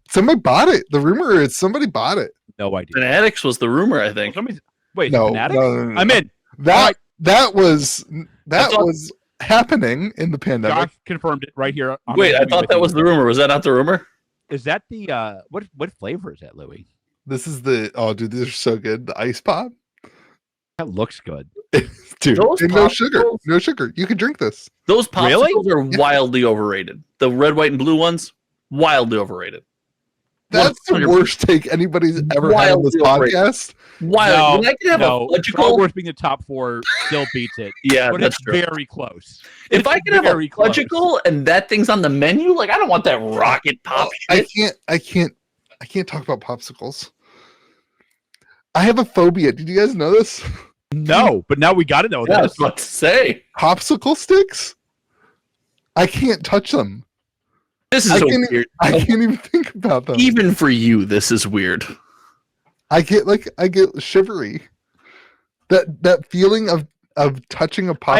Somebody bought it. The rumor is somebody bought it. No idea. Fanatics was the rumor, I think. No. I'm in. That was happening in the pandemic. Josh confirmed it right here. Wait, I thought that was the rumor. Was that not the rumor? Is that the what flavor is that, Louis? This is these are so good. The ice pop. That looks good. Dude, no sugar. You can drink this. Those popsicles are wildly overrated. The red, white, and blue ones, wildly overrated. That's 100%. The worst take anybody's ever had on this podcast. Wild. When I can have a Fudgicle, Star Wars being the top 4 still beats it. Yeah, but that's it's true. Very close. If I can have a Fudgicle and that thing's on the menu, like I don't want that rocket pop shit. I can't talk about popsicles. I have a phobia. Did you guys know this? No, but now we got to know that. I this. was about to say. Popsicle sticks? I can't touch them. This is weird. I can't even think about them. Even for you, this is weird. I get shivery. That feeling of touching a popsicle.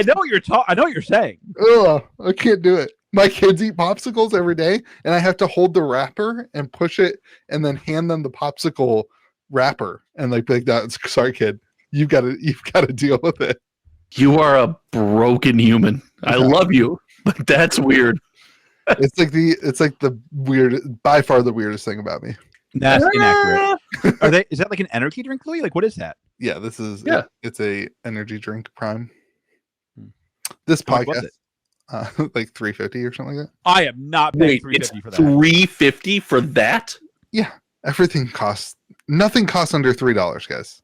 I know what you're saying. Ugh, I can't do it. My kids eat popsicles every day, and I have to hold the wrapper and push it, and then hand them the popsicle wrapper, and like that. Sorry, kid. You've got to deal with it. You are a broken human. I love you, but that's weird. It's like the weird, by far the weirdest thing about me. That's inaccurate. Is that like an energy drink, Louis? Like, what is that? Yeah, this is. Yeah, it's a energy drink Prime. This podcast, like $3.50 or something like that. I am not paying $3.50 for that. $3.50 for that? Yeah, everything costs. Nothing costs under $3, guys.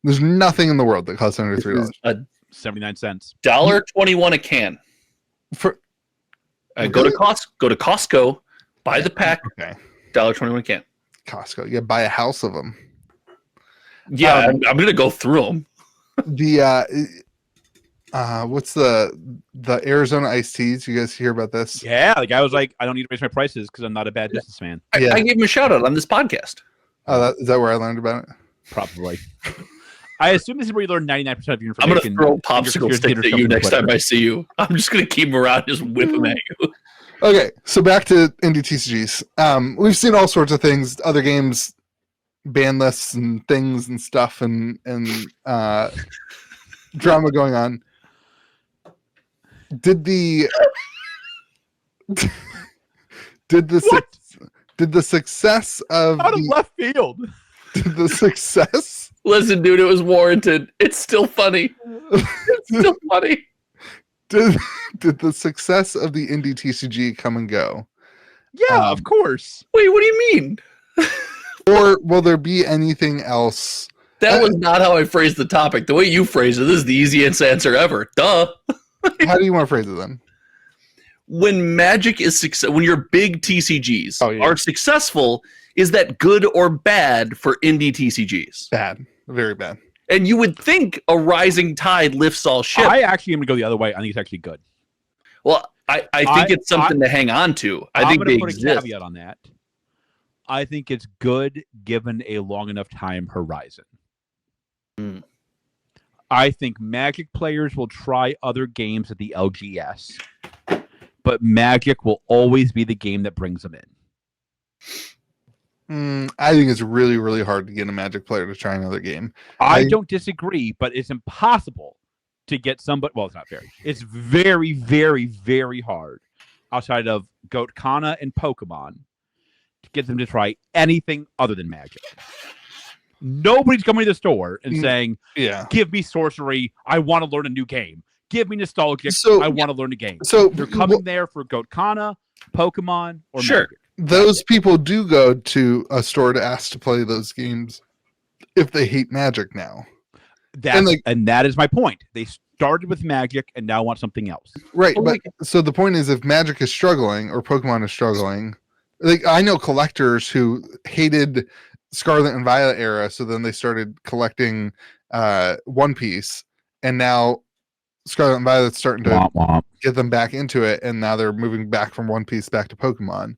There's nothing in the world that costs under $3. 79 cents. $1.21 a can. For go to Costco, buy the pack. Okay. $1.21 a can. Costco, yeah, buy a house of them. Yeah, I'm gonna go through them. The what's the Arizona iced teas? You guys hear about this? Yeah, the guy was like, I don't need to raise my prices because I'm not a bad businessman. I gave him a shout out on this podcast. Oh, is that where I learned about it? Probably. I assume this is where you learn 99% of your information. I'm gonna throw popsicle sticks at you next time I see you. I'm just gonna keep them around, just whip them at you. Okay, so back to indie TCGs. We've seen all sorts of things, other games, ban lists and things and stuff, and drama going on. Did the success of Out of left field? did the success? Listen, dude, it was warranted. It's still funny. It's still funny. Did the success of the indie TCG come and go? Yeah, of course. Wait, what do you mean? Or will there be anything else? That was not how I phrased the topic. The way you phrased it, this is the easiest answer ever. Duh. How do you want to phrase it then? When Magic is when your big TCGs are successful, is that good or bad for indie TCGs? Bad. Very bad. And you would think a rising tide lifts all ships. I actually am going to go the other way. I think it's actually good. Well, I think it's something to hang on to. I think they put exist. a caveat on that. I think it's good given a long enough time horizon. Mm. I think Magic players will try other games at the LGS, but Magic will always be the game that brings them in. I think it's really, really hard to get a Magic player to try another game. I don't disagree, but it's impossible to get somebody. Well, it's not very. It's very, very, very hard outside of Lorcana and Pokemon to get them to try anything other than Magic. Nobody's coming to the store and saying, give me sorcery. I want to learn a new game. Give me nostalgic. I want to learn a game. So they're coming there for Lorcana, Pokemon, or Magic. Those people do go to a store to ask to play those games if they hate Magic now. And that is my point. They started with Magic and now want something else. Right. But so the point is, if Magic is struggling or Pokemon is struggling, like I know collectors who hated Scarlet and Violet era, so then they started collecting One Piece, and now Scarlet and Violet's starting to get them back into it, and now they're moving back from One Piece back to Pokemon.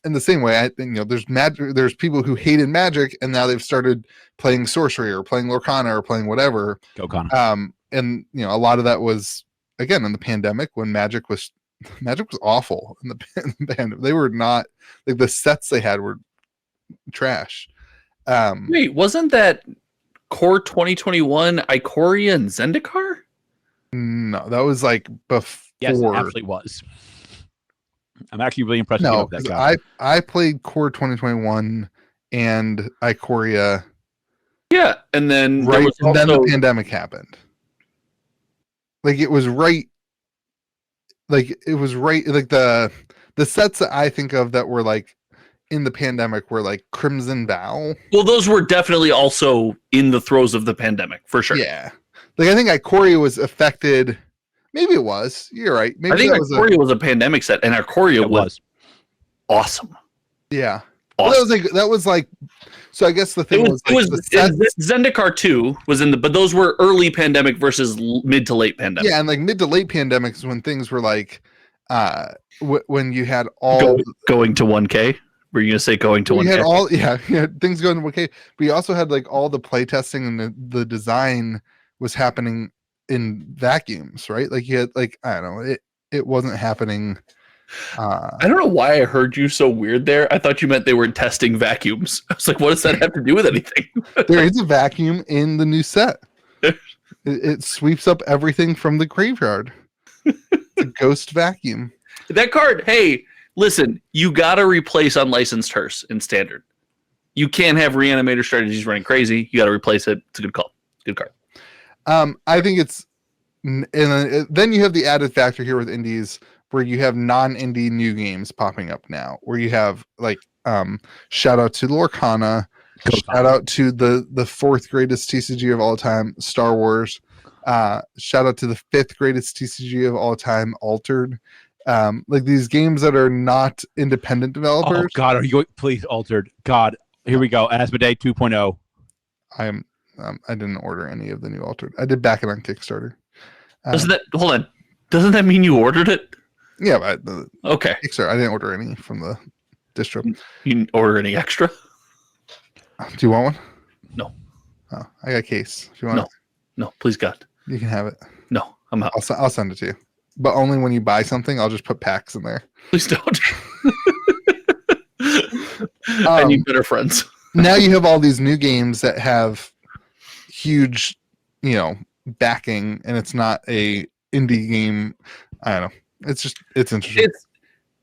In the same way, I think there's people who hated Magic, and now they've started playing Sorcery or playing Lorcana or playing whatever. And a lot of that was again in the pandemic when Magic was awful in the pandemic. They were not like the sets they had were trash. Wait, wasn't that Core 2021 Ikoria and Zendikar? No, that was like before. Yes, it actually was. I'm actually really impressed with that guy. I played Core 2021 and Ikoria. Yeah, and then then the pandemic happened. Like it was right. Like the sets that I think of that were like in the pandemic were like Crimson Vow. Well, those were definitely also in the throes of the pandemic for sure. Yeah, like I think Ikoria was affected. Maybe it was. You're right. Maybe I think Ikoria was a pandemic set, and Ikoria was awesome. Yeah. Awesome. Well, that was like. So I guess the thing was Zendikar 2 was in but those were early pandemic versus mid to late pandemic. Yeah, and like mid to late pandemic is when things were like, when you had all going to 1K. Were you gonna say going to 1K? You had all things going to 1K, but you also had like all the playtesting and the design was happening in vacuums, right? Like you had like I don't know, it wasn't happening. I don't know why I heard you so weird there. I thought you meant they were testing vacuums. I was like, what does that have to do with anything? There is a vacuum in the new set. It sweeps up everything from the graveyard. It's a ghost vacuum. That card, hey, listen, you gotta replace unlicensed hearse in standard. You can't have reanimator strategies running crazy. You gotta replace it. It's a good call. Good card. I think it's, and then you have the added factor here with indies where you have non-indie new games popping up now, where you have like shout out to Lorcana, shout out to the fourth greatest TCG of all time, Star Wars. Shout out to the fifth greatest TCG of all time, Altered. Like these games that are not independent developers. Oh God, are you please Altered? God, here we go. Asmodee 2.0. I didn't order any of the new Altered. I did back it on Kickstarter. Hold on. Doesn't that mean you ordered it? Yeah, but okay. Kickstarter. I didn't order any from the distro. You didn't order any extra? Do you want one? No. Oh, I got a case. If you want it. No, please God. You can have it. No, I'm out. I'll send it to you. but only when you buy something. I'll just put packs in there. Please don't. I need better friends. Now you have all these new games that have huge, backing, and it's not a indie game. I don't know. It's interesting.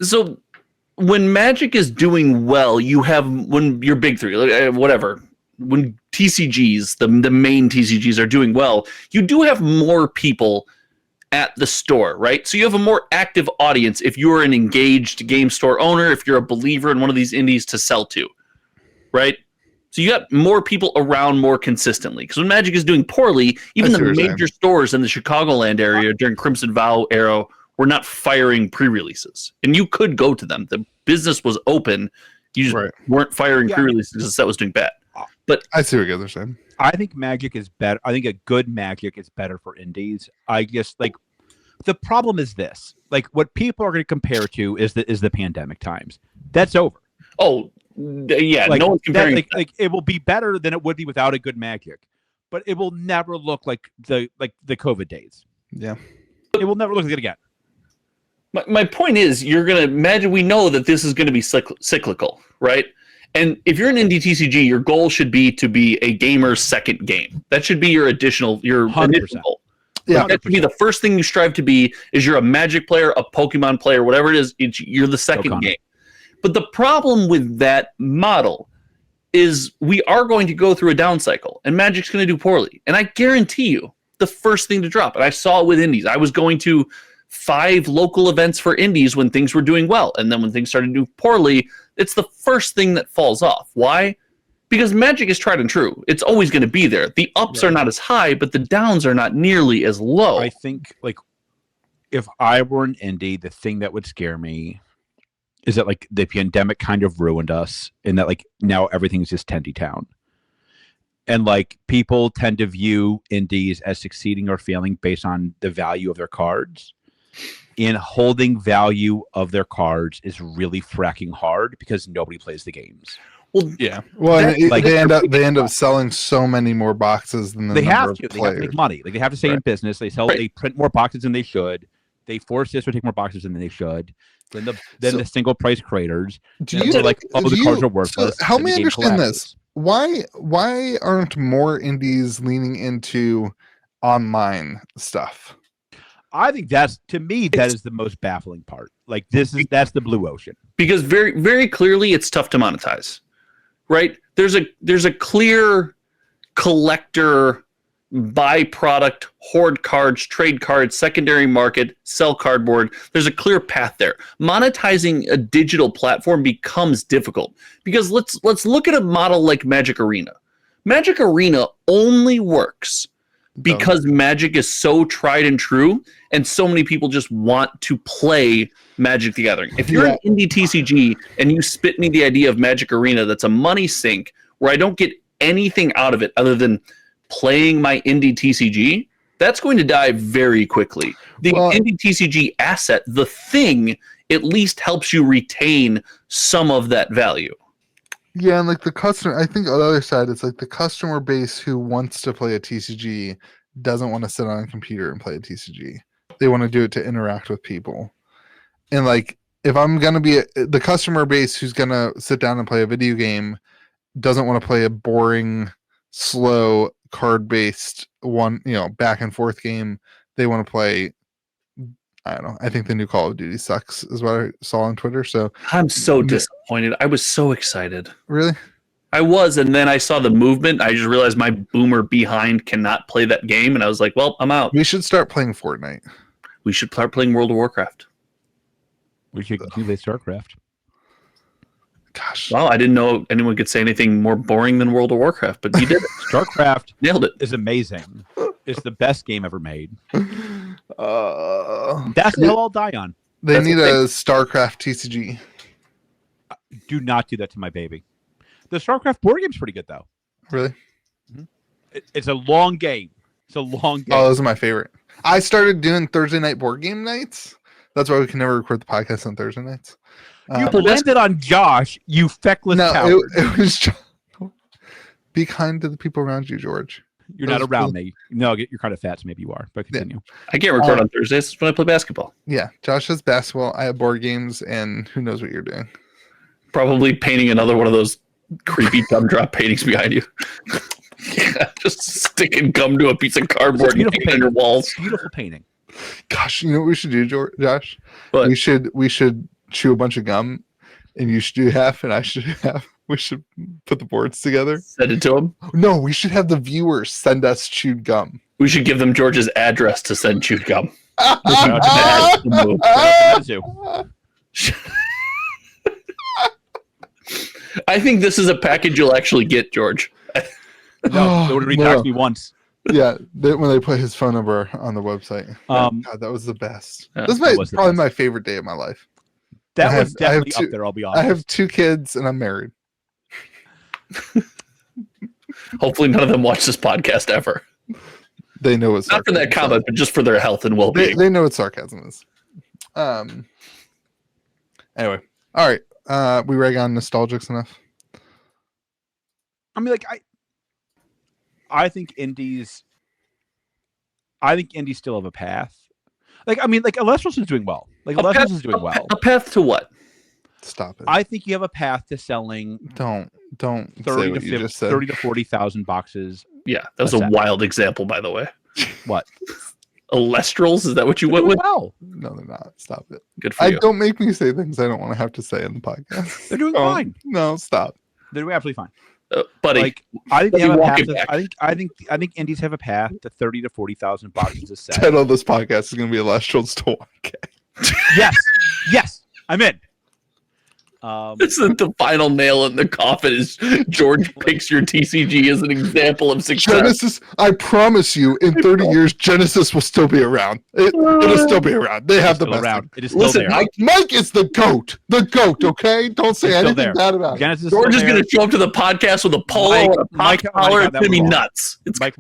So when Magic is doing well, you have when your big three, whatever, when TCGs, the main TCGs are doing well, you do have more people at the store, right? So you have a more active audience if you're an engaged game store owner, if you're a believer in one of these indies to sell to, right? So you got more people around more consistently. Because when Magic is doing poorly, even the major stores in the Chicagoland area during Crimson Vow era were not firing pre-releases. And you could go to them. The business was open. You just weren't firing pre-releases because that was doing bad. But I see what you're saying. I think Magic is better. I think a good Magic is better for indies. I guess the problem is this: what people are going to compare to is the pandemic times. That's over. Oh, yeah, no one's comparing. It will be better than it would be without a good Magic, but it will never look like the COVID days. Yeah, it will never look like it again. My point is, you're going to imagine. We know that this is going to be cyclical, right? And if you're an indie TCG, your goal should be to be a gamer's second game. That should be your initial goal. Yeah, that should be the first thing you strive to be. Is you're a Magic player, a Pokemon player, whatever it is. You're the second game. But the problem with that model is we are going to go through a down cycle, and Magic's going to do poorly. And I guarantee you, the first thing to drop. And I saw it with indies. I was going to 5 local events for indies when things were doing well, and then when things started to do poorly, it's the first thing that falls off. Why? Because Magic is tried and true. It's always going to be there. The ups are not as high, but the downs are not nearly as low. I think, if I were an indie, the thing that would scare me is that, the pandemic kind of ruined us, and that, now everything's just tendy town. And, people tend to view indies as succeeding or failing based on the value of their cards. And holding value of their cards is really fracking hard because nobody plays the games. Well, yeah. Well, they end up selling so many more boxes than they have to. They have to make money. They have to stay in business. They print more boxes than they should. They force this to take more boxes than they should. Then the single price creators. The cards are worthless. So help me understand this. Why aren't more indies leaning into online stuff? I think that is the most baffling part. That's the blue ocean. Because very, very clearly it's tough to monetize, right? There's a clear collector, buy product, hoard cards, trade cards, secondary market, sell cardboard. There's a clear path there. Monetizing a digital platform becomes difficult because let's look at a model like Magic Arena. Magic Arena only works because Magic is so tried and true, and so many people just want to play Magic the Gathering. If you're an indie TCG and you spit me the idea of Magic Arena that's a money sink where I don't get anything out of it other than playing my indie TCG, that's going to die very quickly. The indie TCG asset, the thing, at least helps you retain some of that value. Yeah, and the customer, I think on the other side, it's the customer base who wants to play a TCG doesn't want to sit on a computer and play a TCG. They want to do it to interact with people. And if I'm going to be the customer base who's going to sit down and play a video game doesn't want to play a boring, slow, card-based back and forth game. They want to play, I don't know. I think the new Call of Duty sucks is what I saw on Twitter. So I'm so disappointed. I was so excited. Really? I was, and then I saw the movement. I just realized my boomer behind cannot play that game, and I was like, well, I'm out. We should start playing Fortnite. We should start playing World of Warcraft. We should play StarCraft. Gosh. Well, I didn't know anyone could say anything more boring than World of Warcraft, but you did it. StarCraft nailed it. Is amazing. It's the best game ever made. That's the hill I'll die on. They need a StarCraft TCG. Do not do that to my baby. The StarCraft board game's pretty good, though. Really? Mm-hmm. It's a long game. It's a long game. Oh, those are my favorite. I started doing Thursday night board game nights. That's why we can never record the podcast on Thursday nights. You landed on Josh, you feckless coward. It was be kind to the people around you, George. You're That not was around cool. me. No, you're kind of fat, so maybe you are. But continue. I can't record on Thursdays when I play basketball. Yeah, Josh has basketball. I have board games, and who knows what you're doing? Probably painting another one of those creepy gum drop paintings behind you. Yeah, just sticking gum to a piece of cardboard and painting on your walls. Beautiful painting. Gosh, you know what we should do, Josh? What? We should chew a bunch of gum, and you should do half, and I should do half. We should put the boards together. Send it to him. No, we should have the viewers send us chewed gum. We should give them George's address to send chewed gum. I think this is a package you'll actually get, George. No, they would have retaxed me once. Yeah, when they put his phone number on the website. God, that was the best. This is probably my favorite day of my life. That was definitely up there, I'll be honest. I have 2 kids and I'm married. Hopefully none of them watch this podcast ever. They know it's not for that comment, but just for their health and well-being. They know what sarcasm is. Anyway, all right. We rag on nostalgics enough. I mean, like I think indies still have a path. Like, I mean, like Illustrious is doing well. Like Illustrious is doing well. A path to what? Stop it. I think you have a path to selling. Don't 30 to 40,000 boxes. Yeah, that was a wild example, by the way. What? Illustrals? Is that what you went with? Well, no, they're not. Stop it. Good for you. Don't make me say things I don't want to have to say in the podcast. They're doing fine. No, stop. They're doing absolutely fine. Buddy, like I think they have a path. I think indies have a path to 30 to 40,000 boxes a set. Title of this podcast is going to be Illustrials to 1K. Yes, I'm in. This is the final nail in the coffin. Is George picks your TCG as an example of success? Genesis, I promise you, in 30 years, Genesis will still be around. It'll still be around. They have the best. Around. It is still there. Mike is the goat. The goat. Okay, don't say anything bad about Genesis it. George is going to show up to the podcast with a polo and a pop collar. It's going to be nuts.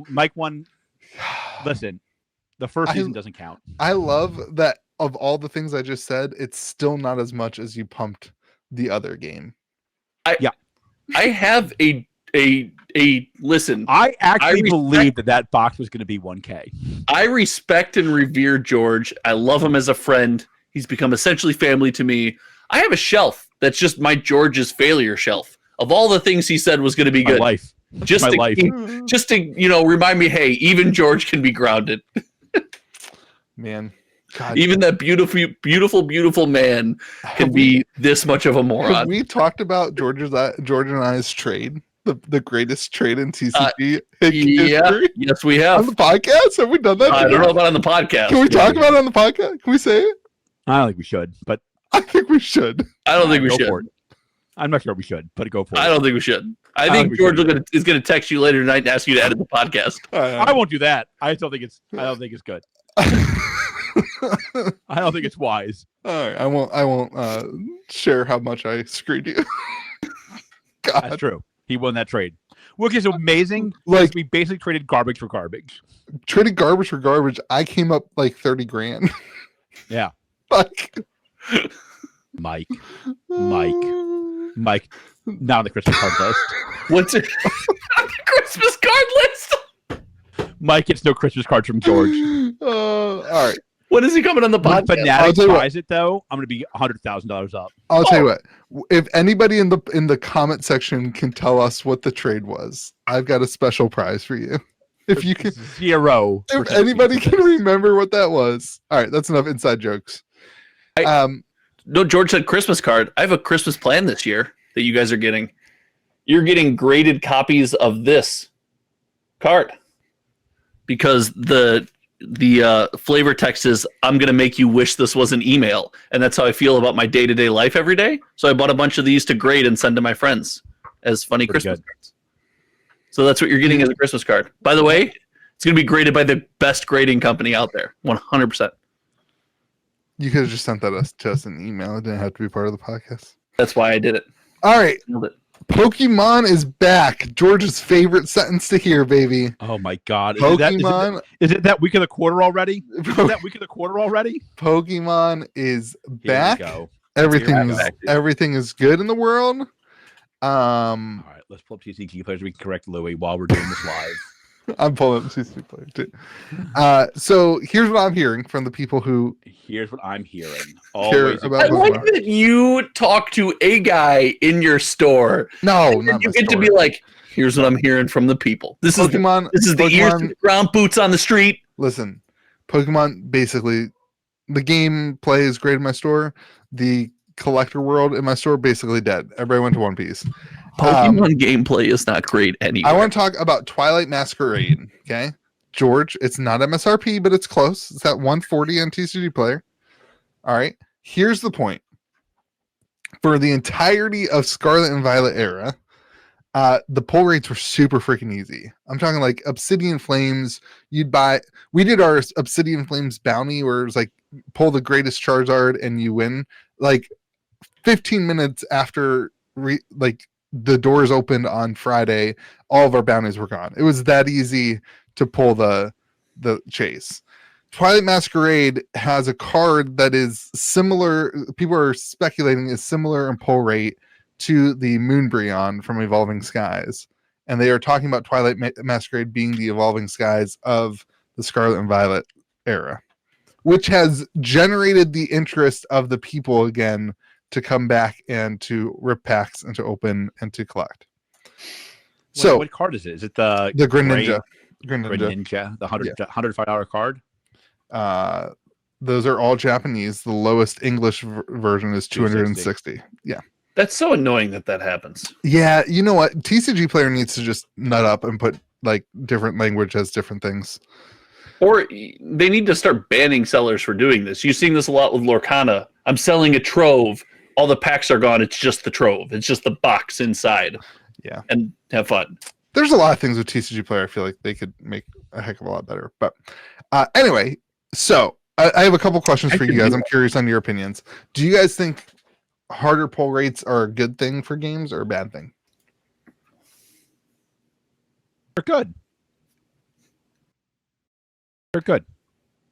Mike won. Listen, the first season doesn't count. I love that of all the things I just said, it's still not as much as you pumped the other game. I have a listen. I actually believed that box was going to be 1K. I respect and revere George. I love him as a friend. He's become essentially family to me. I have a shelf that's just my George's failure shelf of all the things he said was going to be good. Life. Just to remind me, hey, even George can be grounded. Man. God. Even that beautiful man can be this much of a moron. We talked about George and I's trade, the greatest trade in TCG history. Yes, we have. On the podcast? Have we done that? I don't know about on the podcast. Can we talk about it on the podcast? Can we say it? I don't think we should, but I think we should. I don't think we should. I'm not sure we should, but go for it. I don't think we should. I think George is going to text you later tonight and ask you to edit the podcast. I won't do that. I don't think it's good. I don't think it's wise. All right, I won't share how much I screwed you. God. That's true. He won that trade. Which is amazing. Like, we basically traded garbage for garbage. Traded garbage for garbage. I came up like 30 grand. Yeah. Like Mike. Not on the Christmas card list. What's it? On the Christmas card list? Mike gets no Christmas cards from George. All right. When is he coming on the podcast? When Fanatics buys it, though, I'm going to be $100,000 up. I'll tell you what. If anybody in the comment section can tell us what the trade was, I've got a special prize for you. If you can, 0. If anybody can remember what that was. All right, that's enough inside jokes. No, George said Christmas card. I have a Christmas plan this year that you guys are getting. You're getting graded copies of this card because the flavor text is, I'm going to make you wish this was an email. And that's how I feel about my day-to-day life every day. So I bought a bunch of these to grade and send to my friends as funny Christmas cards. So that's what you're getting as a Christmas card. By the way, it's going to be graded by the best grading company out there. 100%. You could have just sent that to us in email. It didn't have to be part of the podcast. That's why I did it. All right. Pokemon is back. George's favorite sentence to hear, baby. Oh my God! Pokemon is it that week of the quarter already? Pokemon is back. Here Everything is good in the world. All right, let's pull up TCG players. We can correct Louis while we're doing this live. I'm pulling up TCG Player too. So here's what I'm hearing from the people who Here's what I'm hearing. care Always about I like Pokemon. that you talk to a guy in your store. No, And not you my get store. to be like, here's what I'm hearing from the people. This is the ears to the ground, boots on the street. Listen, Pokemon basically, the gameplay is great in my store. The collector world in my store basically dead. Everybody went to One Piece. Pokemon gameplay is not great anyway. I want to talk about Twilight Masquerade. Okay, George, it's not MSRP, but it's close. It's at 140 on TCG Player. All right, here's the point. For the entirety of Scarlet and Violet era, the pull rates were super freaking easy. I'm talking like Obsidian Flames. We did our Obsidian Flames bounty where it was like pull the greatest Charizard and you win. Like 15 minutes after the doors opened on Friday, all of our bounties were gone. It was that easy to pull the chase. Twilight Masquerade has a card that is similar. People are speculating is similar in pull rate to the Moonbryon from Evolving Skies. And they are talking about Twilight Masquerade being the Evolving Skies of the Scarlet and Violet era, which has generated the interest of the people again to come back and to rip packs and to open and to collect. So what card is it? Is it the Greninja? Greninja, the $105 card? Those are all Japanese. The lowest English version is 260. Yeah. That's so annoying that happens. Yeah, you know what? TCG Player needs to just nut up and put like different language as different things. Or they need to start banning sellers for doing this. You've seen this a lot with Lorcana. I'm selling a trove. All the packs are gone. It's just the trove. It's just the box inside. Yeah. And have fun. There's a lot of things with TCG Player I feel like they could make a heck of a lot better. But anyway, so I have a couple questions for you guys. I'm curious on your opinions. Do you guys think harder pull rates are a good thing for games or a bad thing? They're good. They're good.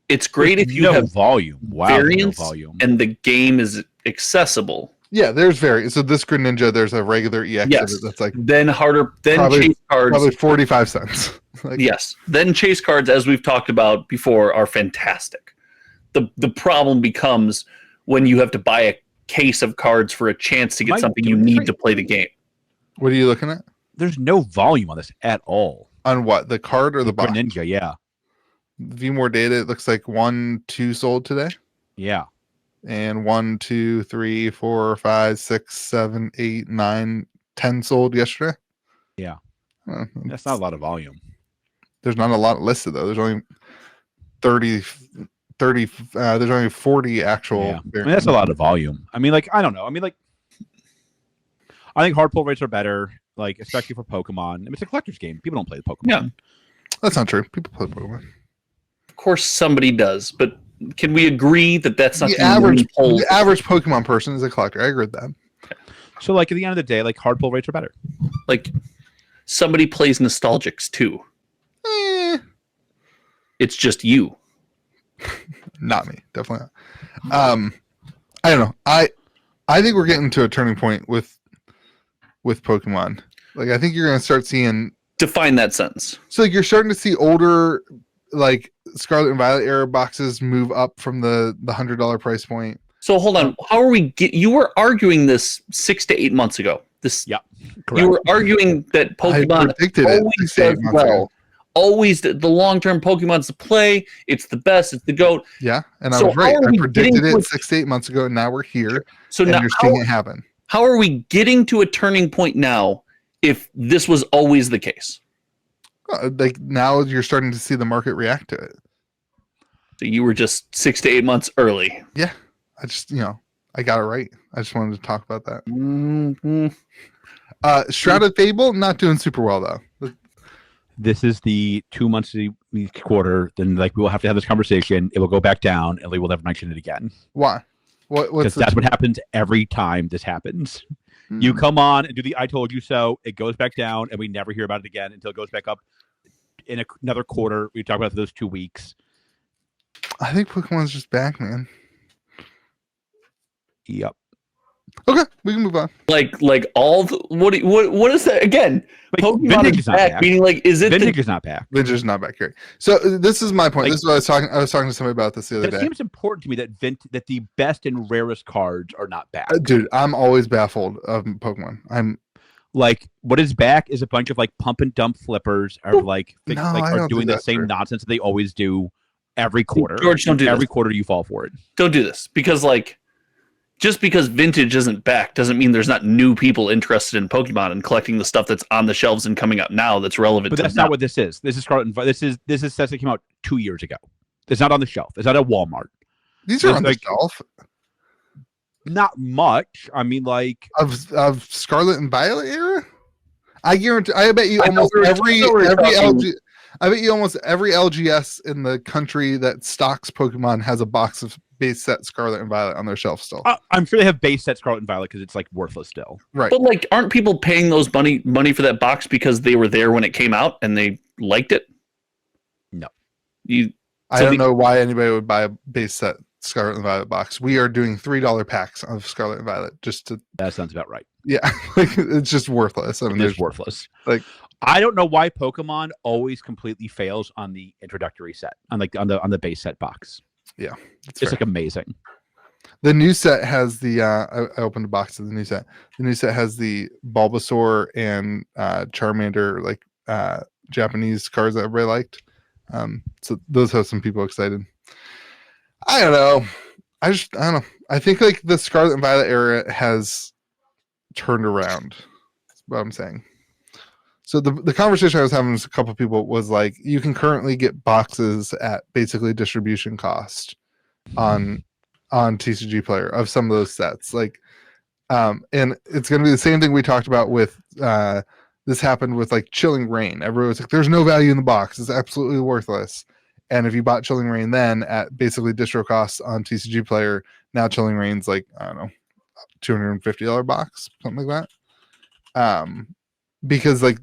It's great if you have volume. Wow, variance volume. and the game is accessible. Yeah, there's variance. So this Greninja, there's a regular EX Yes. that's like then harder. Then chase cards. probably 45 cents. Yes. Then chase cards, as we've talked about before, are fantastic. The problem becomes when you have to buy a case of cards for a chance to get something you need to play the game. What are you looking at? There's no volume on this at all. On what? The card or the box? Ninja, yeah. View more data. It looks like 1-2 sold today. Yeah. And 1, 2, 3, 4, 5, 6, 7, 8, 9, 10 sold yesterday. Yeah. That's not a lot of volume. There's not a lot listed though. There's only 30 there's only 40 actual. Yeah. I mean, that's a lot of volume. I mean, like, I don't know. I mean, like, I think hard pull rates are better, like, especially for Pokemon. I mean, it's a collector's game. People don't play the Pokemon. Yeah. That's not true. People play Pokemon. Of course, somebody does, but can we agree that that's not the average Pokemon person is a collector? I agree with that. So, like, at the end of the day, like, hard pull rates are better. Like, somebody plays Nostalgics too. It's just you. Not me, definitely not. I don't know. I think we're getting to a turning point with Pokemon. Like, I think you're going to start seeing. Define that sentence. So, like, you're starting to see older, like Scarlet and Violet era boxes move up from the $100 price point. So hold on. How are we? You were arguing this 6 to 8 months ago. Yeah, correct. You were arguing that Pokemon always does well. Always the long-term Pokemon's the play. It's the best. It's the GOAT. Yeah, and I was right. I predicted it 6 to 8 months ago, and now we're here. So and now you're seeing it happen. How are we getting to a turning point now if this was always the case? Like, now you're starting to see the market react to it. So you were just 6 to 8 months early. Yeah, I just, I got it right. I just wanted to talk about that. Mm-hmm. Shrouded Fable, not doing super well though. This is the 2 months a quarter. Then, like, we will have to have this conversation. It will go back down, and we will never mention it again. Why? Because that's what happens every time this happens. You come on and do the "I told you so." It goes back down, and we never hear about it again until it goes back up in another quarter. We talk about those 2 weeks. I think Pokemon's just back, man. Yep. Okay, we can move on. Like all the, what is that again? Like, Pokemon Vintage is is not back, back. meaning like is it Vintage is not back. Vintage is not back here. So this is my point. Like, this is what I was talking to somebody about this the other That day. seems important to me that the best and rarest cards are not back. Dude, I'm always baffled of Pokemon. I'm Like, what is back is a bunch of like pump and dump flippers are like No, like I are don't doing think the that's same true. nonsense that they always do every quarter. George, don't do every this. quarter you fall for it. Don't do this because like just because Vintage isn't back doesn't mean there's not new people interested in Pokemon and collecting the stuff that's on the shelves and coming up now that's relevant. But to that's now. not what this is. This is Scarlet and this is sets that came out 2 years ago. It's not on the shelf. It's not at Walmart. these are It's on like- the shelf Not much. I mean, like of Scarlet and Violet era. I guarantee. I bet you I know almost we were- every I know we were talking- LG. I bet you almost every LGS in the country that stocks Pokemon has a box of base set Scarlet and Violet on their shelf still. I'm sure they have base set Scarlet and Violet because it's like worthless still. Right. But like, aren't people paying those money for that box because they were there when it came out and they liked it? No. I don't know why anybody would buy a base set Scarlet and Violet box. We are doing $3 packs of Scarlet and Violet just to That sounds about right. like it's just worthless. I mean, It's worthless. like- I don't know why Pokemon always completely fails on the introductory set, on the base set box. it's It's fair. like amazing. The new set has the I opened a box of the new set. The new set has the Bulbasaur and Charmander like Japanese cards that everybody liked. So those have some people excited. I don't know. I don't know. I think like the Scarlet and Violet era has turned around. That's what I'm saying. So the conversation I was having with a couple of people was like, you can currently get boxes at basically distribution cost on TCG Player of some of those sets. Like, and it's going to be the same thing we talked about with this happened with like Chilling Reign. Everyone was like, there's no value in the box. It's absolutely worthless. And if you bought Chilling Reign then at basically distro costs on TCG Player, now Chilling Reign's like, I don't know, $250 box, something like that. Because like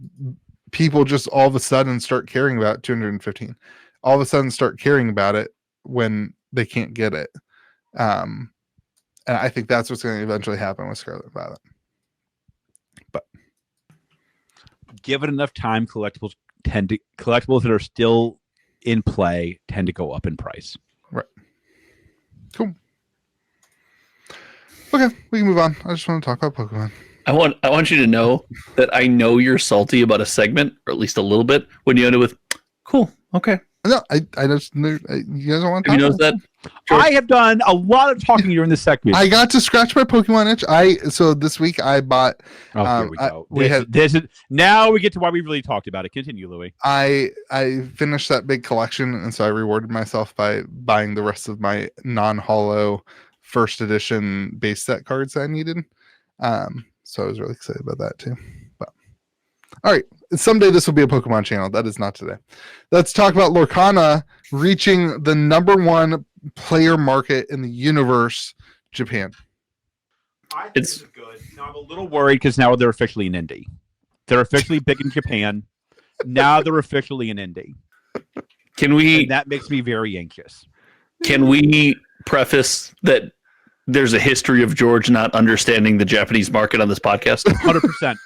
people just all of a sudden start caring about 215. All of a sudden start caring about it when they can't get it. And I think that's what's going to eventually happen with Scarlet and Violet. But Give it enough time, collectibles that are still in play tend to go up in price. cool. Okay, we can move on. I just want to talk about Pokemon. I want you to know that I know you're salty about a segment, or at least a little bit, when you end it with "cool, okay." No, I just knew you guys don't want to Have talk you about noticed that? George? I have done a lot of talking during this segment. I got to scratch my Pokemon itch. So this week I bought. Here we go. we This is now we get to why we really talked about it. Continue, Louis. I finished that big collection, and so I rewarded myself by buying the rest of my non-holo first edition base set cards that I needed. So I was really excited about that too. But all right, someday this will be a Pokemon channel. That is not today. Let's talk about Lorcana reaching the #1 player market in the universe, Japan. It's good. Now I'm a little worried because now they're officially an indie. They're officially big in Japan. Now they're officially an indie. And that makes me very anxious. Can we preface that there's a history of George not understanding the Japanese market on this podcast? 100%.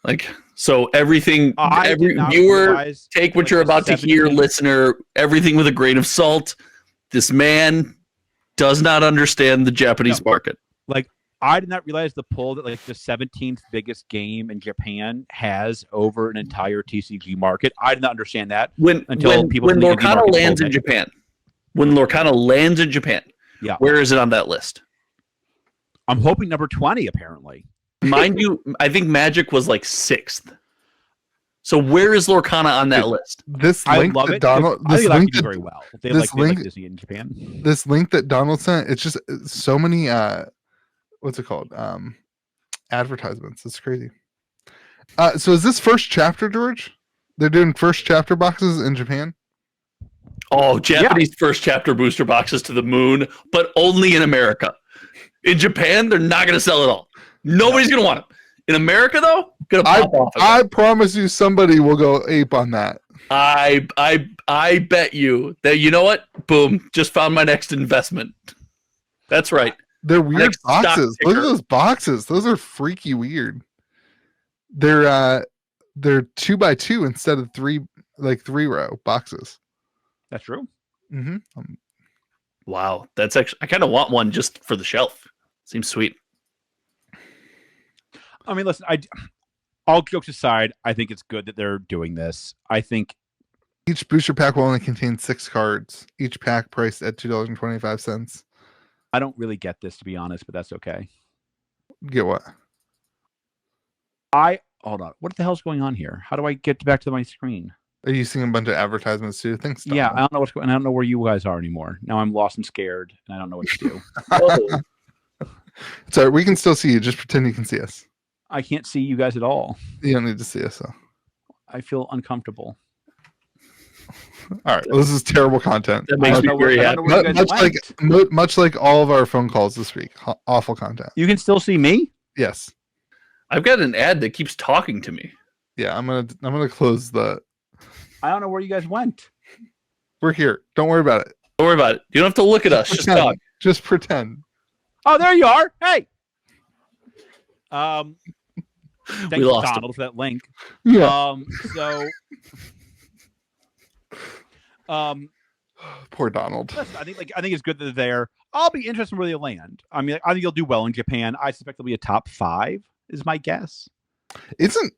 Like, so everything, I every did not viewer, realize take what like you're the about to hear, 17 listener, everything with a grain of salt. This man does not understand the Japanese market. I did not realize the pull that like the 17th biggest game in Japan has over an entire TCG market. I did not understand that. When people from the indie Lorcana market lands told in me. Japan, when Lorcana lands in Japan, Yeah. where is it on that list? I'm hoping number 20, apparently. Mind you, I think Magic was like 6th. So where is Lorcana on that list? This I link love that it. 'cause Donald, I this think link they do that, very well. They this like link- Disney in Japan. this link that Donald sent, it's just so many what's it called? Advertisements. It's crazy. So is this first chapter, George? They're doing first chapter boxes in Japan? Oh, Japanese first chapter booster boxes to the moon, but only in America. In Japan, they're not going to sell it all. Nobody's going to want them. In America, though, going to pop off. I promise you somebody will go ape on that. I bet you that, you know what? Boom, just found my next investment. That's right. They're weird Like stock boxes. Look ticker. at those boxes. Those are freaky weird. They're 2x2 instead of 3-row boxes. That's true. Mm-hmm. Wow, that's actually, I kind of want one just for the shelf. Seems sweet. I mean, listen, all jokes aside, I think it's good that they're doing this. I think Each booster pack will only contain 6 cards. Each pack priced at $2.25. I don't really get this, to be honest, but that's okay. Get what? Hold on. What the hell's going on here? How do I get back to my screen? Are you seeing a bunch of advertisements too? Thanks. Tom. Yeah, I don't know what's going on. I don't know where you guys are anymore. Now I'm lost and scared, and I don't know what to do. Oh, It's all right. We can still see you. Just pretend you can see us. I can't see you guys at all. You don't need to see us. So. I feel uncomfortable. All right. Well, this is terrible content. that makes me very happy. Much like all of our phone calls this week. Awful content. You can still see me? Yes. I've got an ad that keeps talking to me. Yeah. I'm gonna close the. I don't know where you guys went. We're here. Don't worry about it. Don't worry about it. You don't have to look at us. Just Pretend. talk. Just pretend. Oh, there you are. Hey. Thank We you, lost him. Donald, for that link. Yeah. Poor Donald. Listen, I think it's good that they're there. I'll be interested in where they land. I mean, I think you'll do well in Japan. I suspect they'll be a top 5, is my guess. Isn't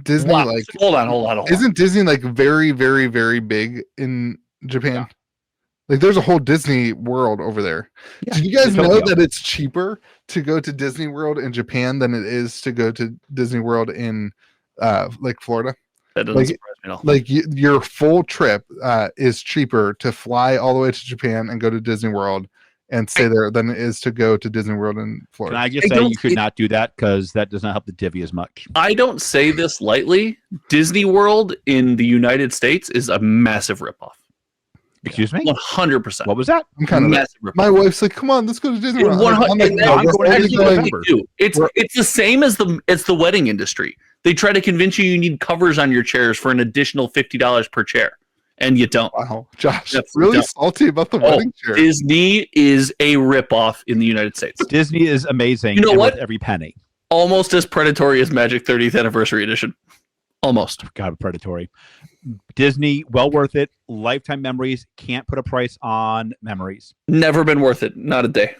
Disney Wow. like? Hold on. Isn't Disney like very, very, very big in Japan? Yeah. Like, there's a whole Disney World over there. Yeah, Did you guys know Tokyo. that it's cheaper to go to Disney World in Japan than it is to go to Disney World in like Florida? That doesn't like- surprise me at all. Like your full trip is cheaper to fly all the way to Japan and go to Disney World and stay there than it is to go to Disney World in Can Florida. I just say you should not do that because that does not help the divvy as much. I don't say this lightly. Disney World in the United States is a massive ripoff. Excuse me? 100%. What was that? I'm kind of. Massive ripoff. My wife's like, "Come on, let's go to Disney World." I'm like, And "No, I'm let's going to only Disney go World in- November. It's the same as the wedding industry. They try to convince you need covers on your chairs for an additional $50 per chair, and you don't. Wow, Josh, That's really dumb. salty about the wedding chair. Disney is a ripoff in the United States. Disney is amazing. You know and what? worth every penny. Almost as predatory as Magic 30th Anniversary Edition. Almost. God, predatory. Disney, well worth it. Lifetime memories. Can't put a price on memories. Never been worth it. Not a day.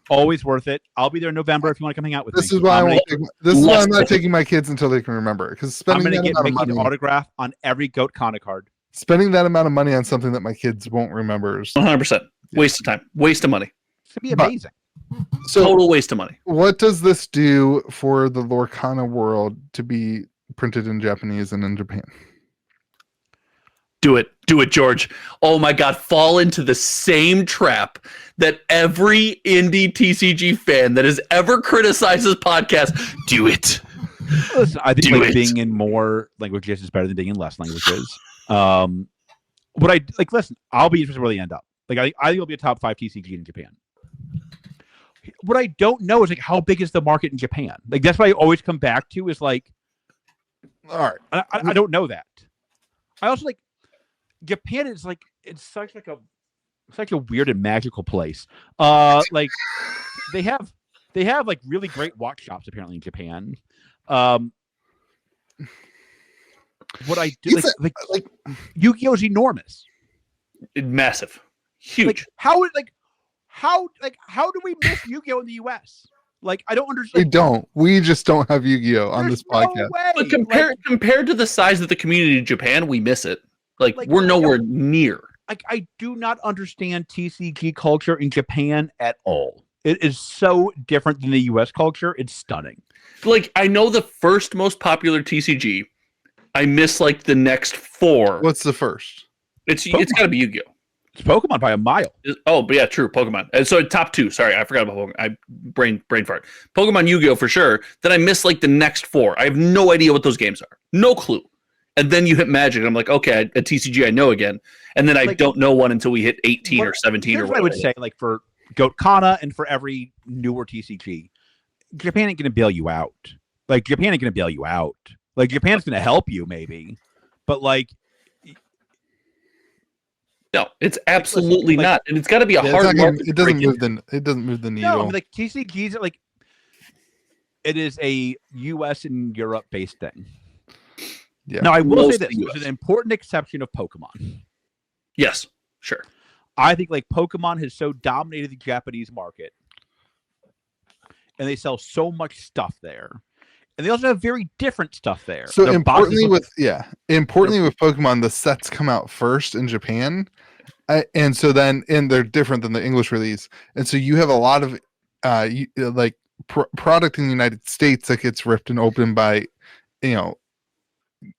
Always worth it. I'll be there in November if you want to come hang out with This me. is why I'm gonna, this is why I'm less not than- taking my kids until they can remember. Because I'm spending gonna that get amount of Mickey's money, autograph on every Goat Kana card. spending that amount of money on something that my kids won't remember. Is, 100%. Waste of time. Waste of money. It's gonna be But- amazing. so, Total waste of money. what does this do for the Lorcana world to be printed in Japanese and in Japan? Do it. Do it, George. Oh my God. Fall into the same trap that every indie TCG fan that has ever criticized this podcast. Do it. Listen, I think Do like it. being in more languages is better than being in less languages. What I like, listen, I'll be interested where they end up. Like, I think it'll be a top 5 TCG in Japan. What I don't know is like how big is the market in Japan? Like that's what I always come back to is like All right. I don't know that. I also like Japan is like it's such a weird and magical place. Like they have like really great watch shops apparently in Japan. What I do Is like Yu-Gi-Oh's enormous. Massive. Huge. Like how do we miss Yu-Gi-Oh in the US? Like I don't We understand. don't. We just don't have Yu-Gi-Oh on There's this podcast. No way. But compared to the size of the community in Japan, we miss it. Like Like, we're nowhere near. Like I do not understand TCG culture in Japan at all. It is so different than the US culture. It's stunning. Like I know the first most popular TCG. I miss like the next 4. What's the first? It's Pokemon. got to be Yu-Gi-Oh. It's Pokemon by a mile. Oh, but yeah, true. Pokemon. And so top 2. Sorry, I forgot about Pokemon. I brain fart. Pokemon, Yu-Gi-Oh for sure. Then I miss like the next 4. I have no idea what those games are. No clue. And then you hit Magic, and I'm like, okay, a TCG I know again. And then I Like- don't know one until we hit 18 or 17 or Here's what I whatever. would say, like for Goat Kana and for every newer TCG, Japan ain't gonna bail you out. Like Japan ain't gonna bail you out. Like Japan's gonna help you maybe, but like No, it's absolutely not, and it's got to be a Yeah, hard market. it doesn't move the needle. No, I mean, like TCGs are like it is a U.S. and Europe based thing. Yeah. Now I will say Mostly this: there's an important exception of Pokemon. Yes, sure. I think like Pokemon has so dominated the Japanese market, and they sell so much stuff there, and they also have very different stuff there. So Their importantly boxes with Pokemon, the sets come out first in Japan, and so then they're different than the English release, and so you have a lot of product in the United States that gets ripped and open by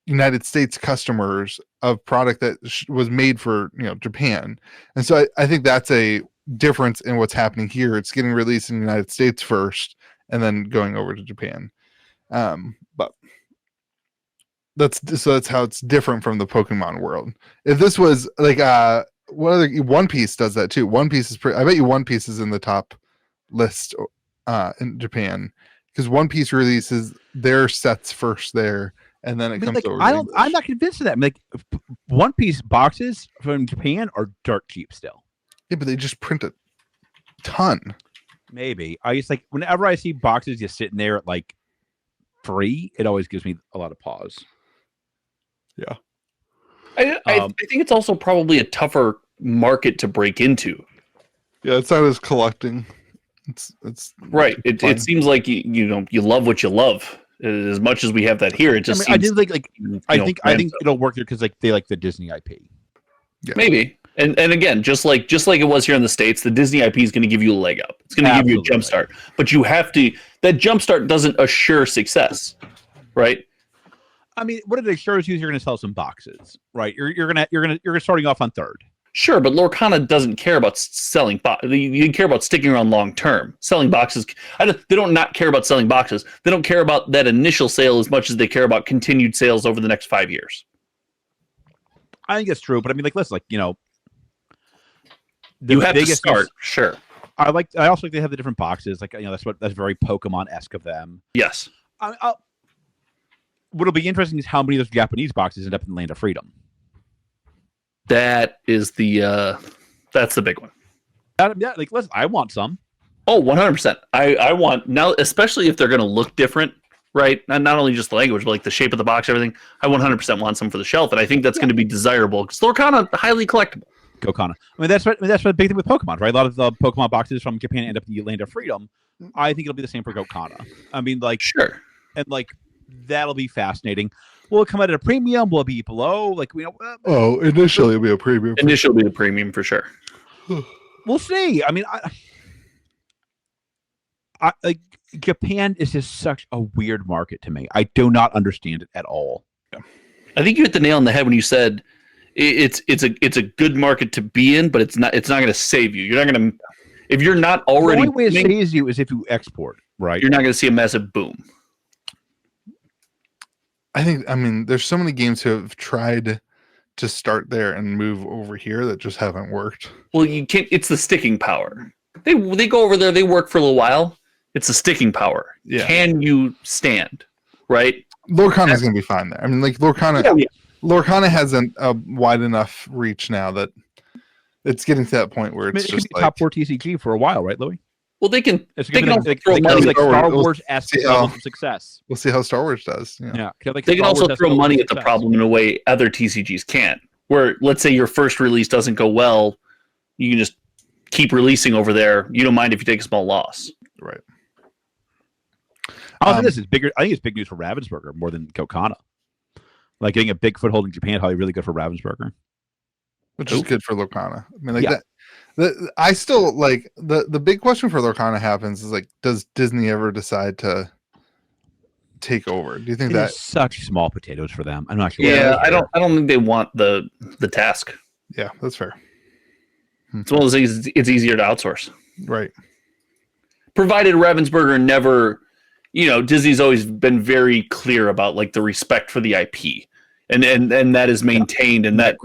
United States customers of product that was made for Japan, and so I think that's a difference in what's happening here. It's getting released in the United States first and then going over to Japan. But that's how it's different from the Pokemon world. If this was like One Piece does that too. One Piece is I bet you One Piece is in the top list in Japan, because One Piece releases their sets first there, and then it comes over. I'm not convinced of that. I mean, like One Piece boxes from Japan are dirt cheap still. Yeah, but they just print a ton. Maybe I just like whenever I see boxes just sitting there at like free, it always gives me a lot of pause. Yeah, I think it's also probably a tougher market to break into. Yeah, it's not as collecting. It's right. It seems like you love what you love. As much as we have that here, it just I think it'll work there because like they like the Disney IP. Yeah. Maybe. And again, just like it was here in the States, the Disney IP is going to give you a leg up. It's going to give you a jump start. But you have to. That jump start doesn't assure success, right? I mean, what it assures you is you're going to sell some boxes, right? You're starting off on third. Sure, but Lorcana doesn't care about selling boxes. You care about sticking around long term. Selling boxes, they don't not care about selling boxes. They don't care about that initial sale as much as they care about continued sales over the next 5 years. I think it's true, but I mean, like, listen, like you have to start. Sure. I also like they have the different boxes. Like that's very Pokemon-esque of them. Yes. What'll be interesting is how many of those Japanese boxes end up in Land of Freedom. That is that's the big one. Yeah, like listen, I want some. Oh, 100%. I want now, especially if they're going to look different, right? Not only just the language, but like the shape of the box, everything. I 100% want some for the shelf, and I think that's going to be desirable because Lorcana highly collectible. Gokana. I mean, that's the big thing with Pokemon, right? A lot of the Pokemon boxes from Japan end up in the Land of Freedom. I think it'll be the same for Gokana. I mean, like, sure, and like that'll be fascinating. Will it come out at a premium? Will it be below? Like, initially it'll be a premium. Initially it'll be a premium for sure. We'll see. I mean, I like Japan is just such a weird market to me. I do not understand it at all. I think you hit the nail on the head when you said it's a good market to be in, but it's not going to save you. You're not going to, if you're not already. The only way it saves you is if you export, right? You're not going to see a massive boom. I mean, there's so many games who have tried to start there and move over here that just haven't worked. Well, you can't. It's the sticking power. They go over there. They work for a little while. It's the sticking power. Yeah. Can you stand? Right. Lorcana's going to be fine there. I mean, like Lorcana. Yeah. Lorcana has a wide enough reach now that it's getting to that point where it's just like top 4 TCG for a while, right, Louis? Well, they can. It's going to throw money like Star Wars-esque level of success. We'll see how Star Wars does. Yeah. They can also throw money at the problem in a way other TCGs can't. Where, let's say your first release doesn't go well, you can just keep releasing over there. You don't mind if you take a small loss. Right. I think this is bigger. I think it's big news for Ravensburger more than Gokana. Like getting a big foothold in Japan, probably really good for Ravensburger. Which is good for Lorcana. I mean, like that. I still like the big question for Lorcana happens is like, does Disney ever decide to take over? Do you think that such small potatoes for them? I'm not sure. Yeah, I don't think they want the task. Yeah, that's fair. It's one of those things. It's easier to outsource, right? Provided Ravensburger never, Disney's always been very clear about like the respect for the IP, and that is maintained, and that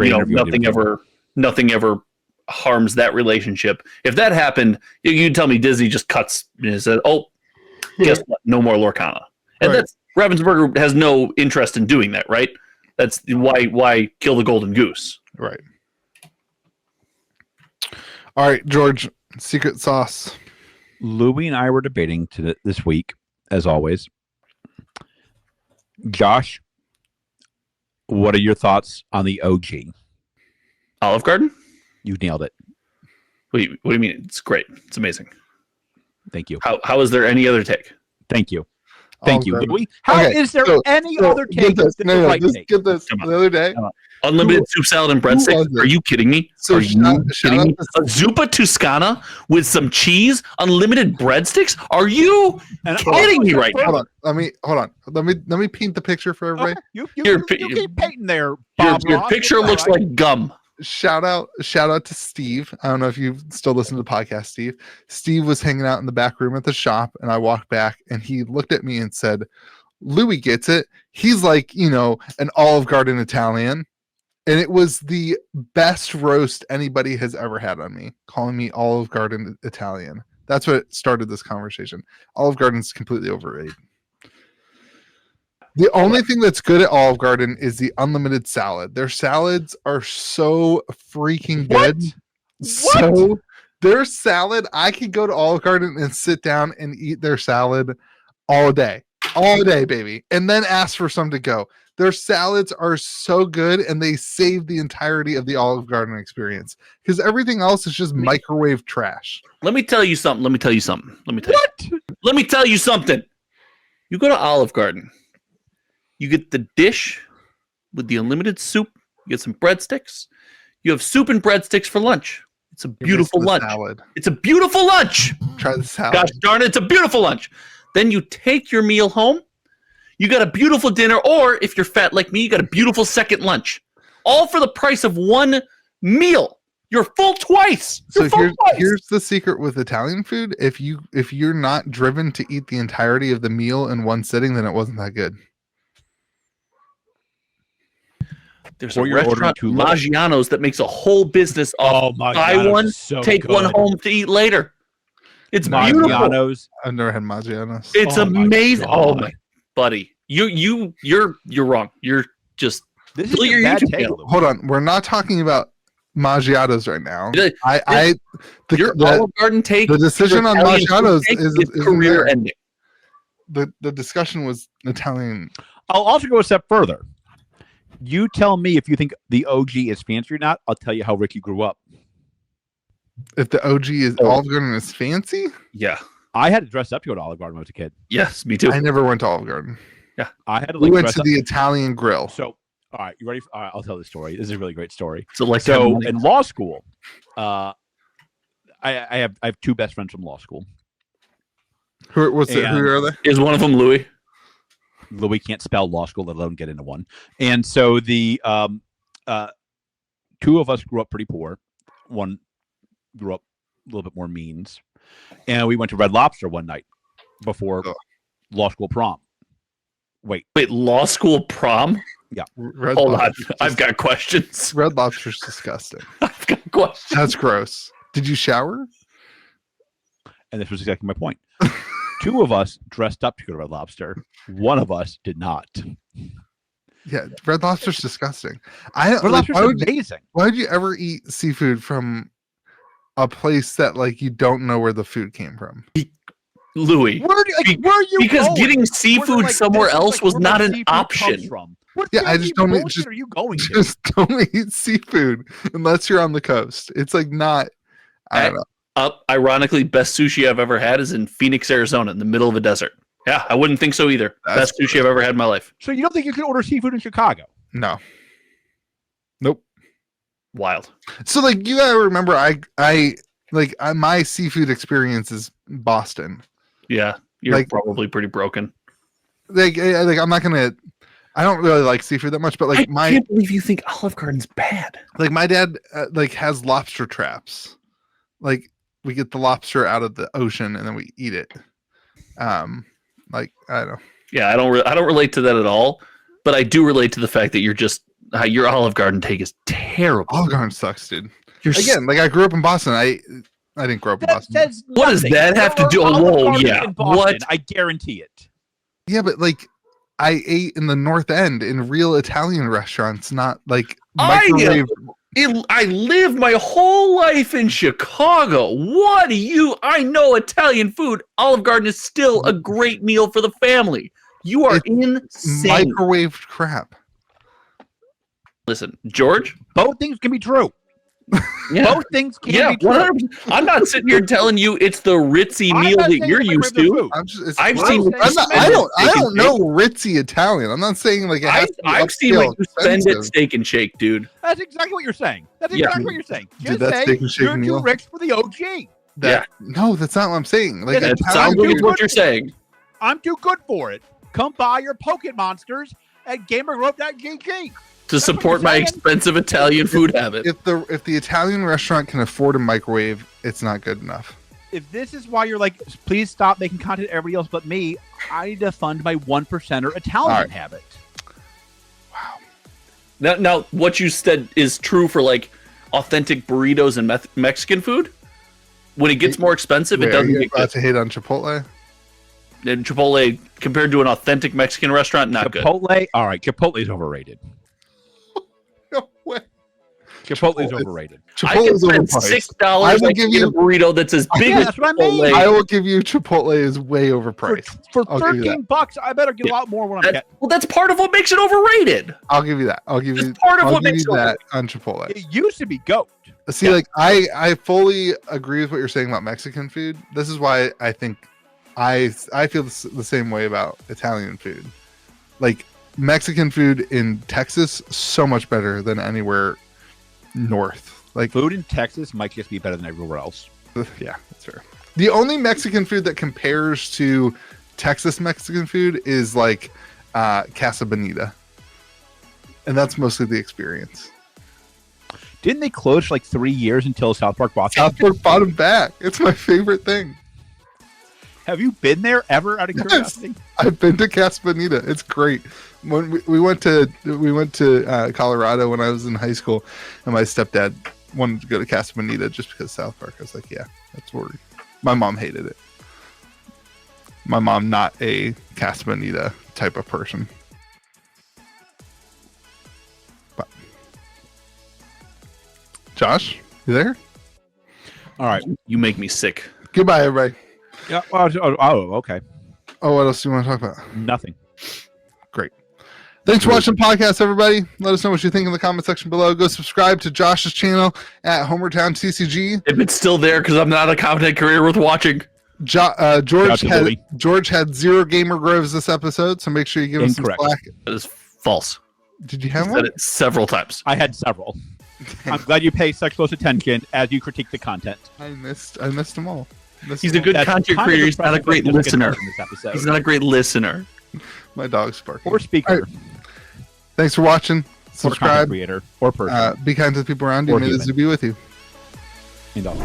nothing ever harms that relationship. If that happened, you'd tell me Disney just cuts and said, "Oh, guess what? No more Lorcana." And that's Ravensburger has no interest in doing that, right? That's why kill the golden goose, right? All right, George, secret sauce. Louie and I were debating this week, as always. Josh, what are your thoughts on the OG? Olive Garden? You nailed it. Wait, what do you mean? It's great. It's amazing. Thank you. How is there any other take? Thank you. Thank you, Garden. Louie. How is there any other take? Get this. than No, the right just take? get this. Come on. The other day, Unlimited soup salad and breadsticks? was it? Are you kidding me? So Are you shout kidding out me? to- A zuppa Toscana with some cheese, unlimited breadsticks? Are you And kidding me right now? hold on. Let me paint the picture for everybody. Okay, you Your keep painting there, Your, Bob your Ross. picture It's all looks right. like gum. Shout out to Steve. I don't know if you still listen to the podcast, Steve. Steve was hanging out in the back room at the shop, and I walked back, and he looked at me and said, "Louis gets it. He's like, an Olive Garden Italian." And it was the best roast anybody has ever had on me, calling me Olive Garden Italian. That's what started this conversation. Olive Garden's completely overrated. The only thing that's good at Olive Garden is the unlimited salad. Their salads are so freaking good. So their salad, I could go to Olive Garden and sit down and eat their salad all day, baby, and then ask for some to go. Their salads are so good, and they save the entirety of the Olive Garden experience because everything else is just microwave trash. Let me tell you something. Let me tell you something. You go to Olive Garden. You get the dish with the unlimited soup. You get some breadsticks. You have soup and breadsticks for lunch. It's a beautiful lunch. Salad. It's a beautiful lunch. Try the salad. Gosh darn it, it's a beautiful lunch. Then you take your meal home. You got a beautiful dinner, or if you're fat like me, you got a beautiful second lunch. All for the price of one meal. You're full twice. So You're full twice. here's the secret with Italian food. If you're not driven to eat the entirety of the meal in one sitting, then it wasn't that good. There's a Or you're ordering restaurant, too little. Maggiano's, that makes a whole business off my buy God, one, it's so take good. one home to eat later. It's beautiful. Maggiano's. I've never had Maggiano's. It's Oh my amazing. Oh God. my buddy. You're wrong. You're just This is Fill a your bad YouTube take, channel. Louie. Hold on, we're not talking about Maggiano's right now. The- your the Olive Garden take. the decision on Italian food Maggiano's take is career there. ending. The discussion was Italian. I'll also go a step further. You tell me if you think the OG is fancy or not. I'll tell you how Ricky grew up. If the OG is Oh. Olive Garden is fancy, Yeah. I had to dress up to go to Olive Garden when I was a kid. Yes, me too. I never went to Olive Garden. I had to We like went dress to up. the Italian grill. So, all right, you ready? All right, I'll tell this story. This is a really great story. So like So in law school, I have two best friends from law school. Who And- are they? is one of them Louis? Louis can't spell law school, let alone get into one. And so the two of us grew up pretty poor. One grew up a little bit more means. And we went to Red Lobster one night before Oh. law school prom. Wait, Wait, law school prom? Red Hold on. Lobster's I've got questions. Red Lobster's disgusting. I've got questions. That's gross. Did you shower? and this was exactly my point. Two of us dressed up to go to Red Lobster. One of us did not. Yeah, Red Lobster's disgusting. Red Lobster's amazing. Why would you ever eat seafood from a place that like you don't know where the food came from? Louis. Where are you Because going? getting Where seafood like, somewhere this is else like was where not my an seafood comes option. from. What Yeah, I just don't eat- bullshit just- are you going to? Just don't eat seafood unless you're on the coast. It's like not. I don't know. Ironically, best sushi I've ever had is in Phoenix, Arizona, in the middle of a desert. Yeah, I wouldn't think so either. That's Best sushi I've ever had in my life. So you don't think you can order seafood in Chicago? No. Nope. Wild. So like you gotta remember, my seafood experience is Boston. Yeah, you're Like- probably pretty broken. Like I'm not gonna. I don't really like seafood that much, but like I can't believe you think Olive Garden's bad. my dad has lobster traps. Like we get the lobster out of the ocean and then we eat it. Like I don't know. Yeah, I don't relate to that at all. But I do relate to the fact that your Olive Garden take is terrible. Olive Garden sucks, dude. You're Again, like I grew up in Boston. I didn't grow up in Boston. What does that have to do- whoa, yeah, what? I guarantee it. Yeah, but like I ate in the North End in real Italian restaurants, not like I microwave. I lived my whole life in Chicago. What do you? I know Italian food. Olive Garden is still a great meal for the family. You are It's insane. Microwaved crap. Listen, George. Both things can be true. Yeah, Both things can be true. 100%. I'm not sitting here telling you it's the ritzy I'm meal not that saying you're microwave used the to. food. I've seen. I don't know ritzy Italian. I'm not saying like it has to be I've seen upscale what you spend at expensive. Steak and Shake, dude. That's exactly what you're saying. That's exactly what you're saying. Dude, Just that say Steak and Shake you're meal. too rich for the OG. No, that's not what I'm saying. Like Yeah, That sounds like it's what you're saying. I'm too good for it. Come buy your Pocket Monsters at GamerGrove.gg. To support my expensive Italian food habit. if the Italian restaurant can afford a microwave, it's not good enough. If this is why you're like, please stop making content everybody else but me, I need to fund my 1%er Italian habit. Now, what you said is true for like authentic burritos and Mexican food. When it gets more expensive, it doesn't get good. To hate on Chipotle. And Chipotle, compared to an authentic Mexican restaurant, not good. Chipotle, all right, Chipotle is overrated. No way. Chipotle is overrated. I can Chipotle's spend overpriced. $6. I will I give can get you- a burrito that's as big Yeah, as that's what I mean. Chipotle. I will give you Chipotle is way overpriced. For I'll give you that. $13, I better get a lot more when I'm getting. Well, that's part of what makes it overrated. I'll give you that. I'll give you It's part of I'll what give makes you it that on Chipotle. It used to be goat. See, like I fully agree with what you're saying about Mexican food. This is why I think I feel the same way about Italian food. Like Mexican food in Texas, so much better than anywhere north. Like Food in Texas might just be better than everywhere else. yeah, that's fair. The only Mexican food that compares to Texas Mexican food is like Casa Bonita, and that's mostly the experience. Didn't they close for like 3 years until South Park bought them? South Park bought them back. It's my favorite thing. Have you been there ever out of Yes. curiosity? I've been to Casa Bonita. It's great. When we went to Colorado when I was in high school, and my stepdad wanted to go to Casa Bonita just because South Park. I was like, yeah, that's where my mom hated it. My mom, not a Casa Bonita type of person. But Josh, you there? All right. You make me sick. Goodbye, everybody. Yeah. Oh, okay. Oh, what else do you want to talk about? Nothing. Great. Thanks for watching the podcast, everybody. Let us know what you think in the comment section below. Go subscribe to Josh's channel at Homertown TCG. If it's still there, because I'm not a content creator worth watching. George had 0 gamer groves this episode, so make sure you give him some Incorrect. slack. That is false. Did you have Said one? it several times. I had several. I'm glad you pay such close attention as you critique the content. I missed them all. He's a good That's content kind of creator. He's not a impressive great that he doesn't get listener. in this episode. He's not a great listener. My dog's barking. Or speaker. All right. Thanks for watching. Or content Subscribe. creator. Or person. Be kind to the people around you. Or May this human. be with you. And all.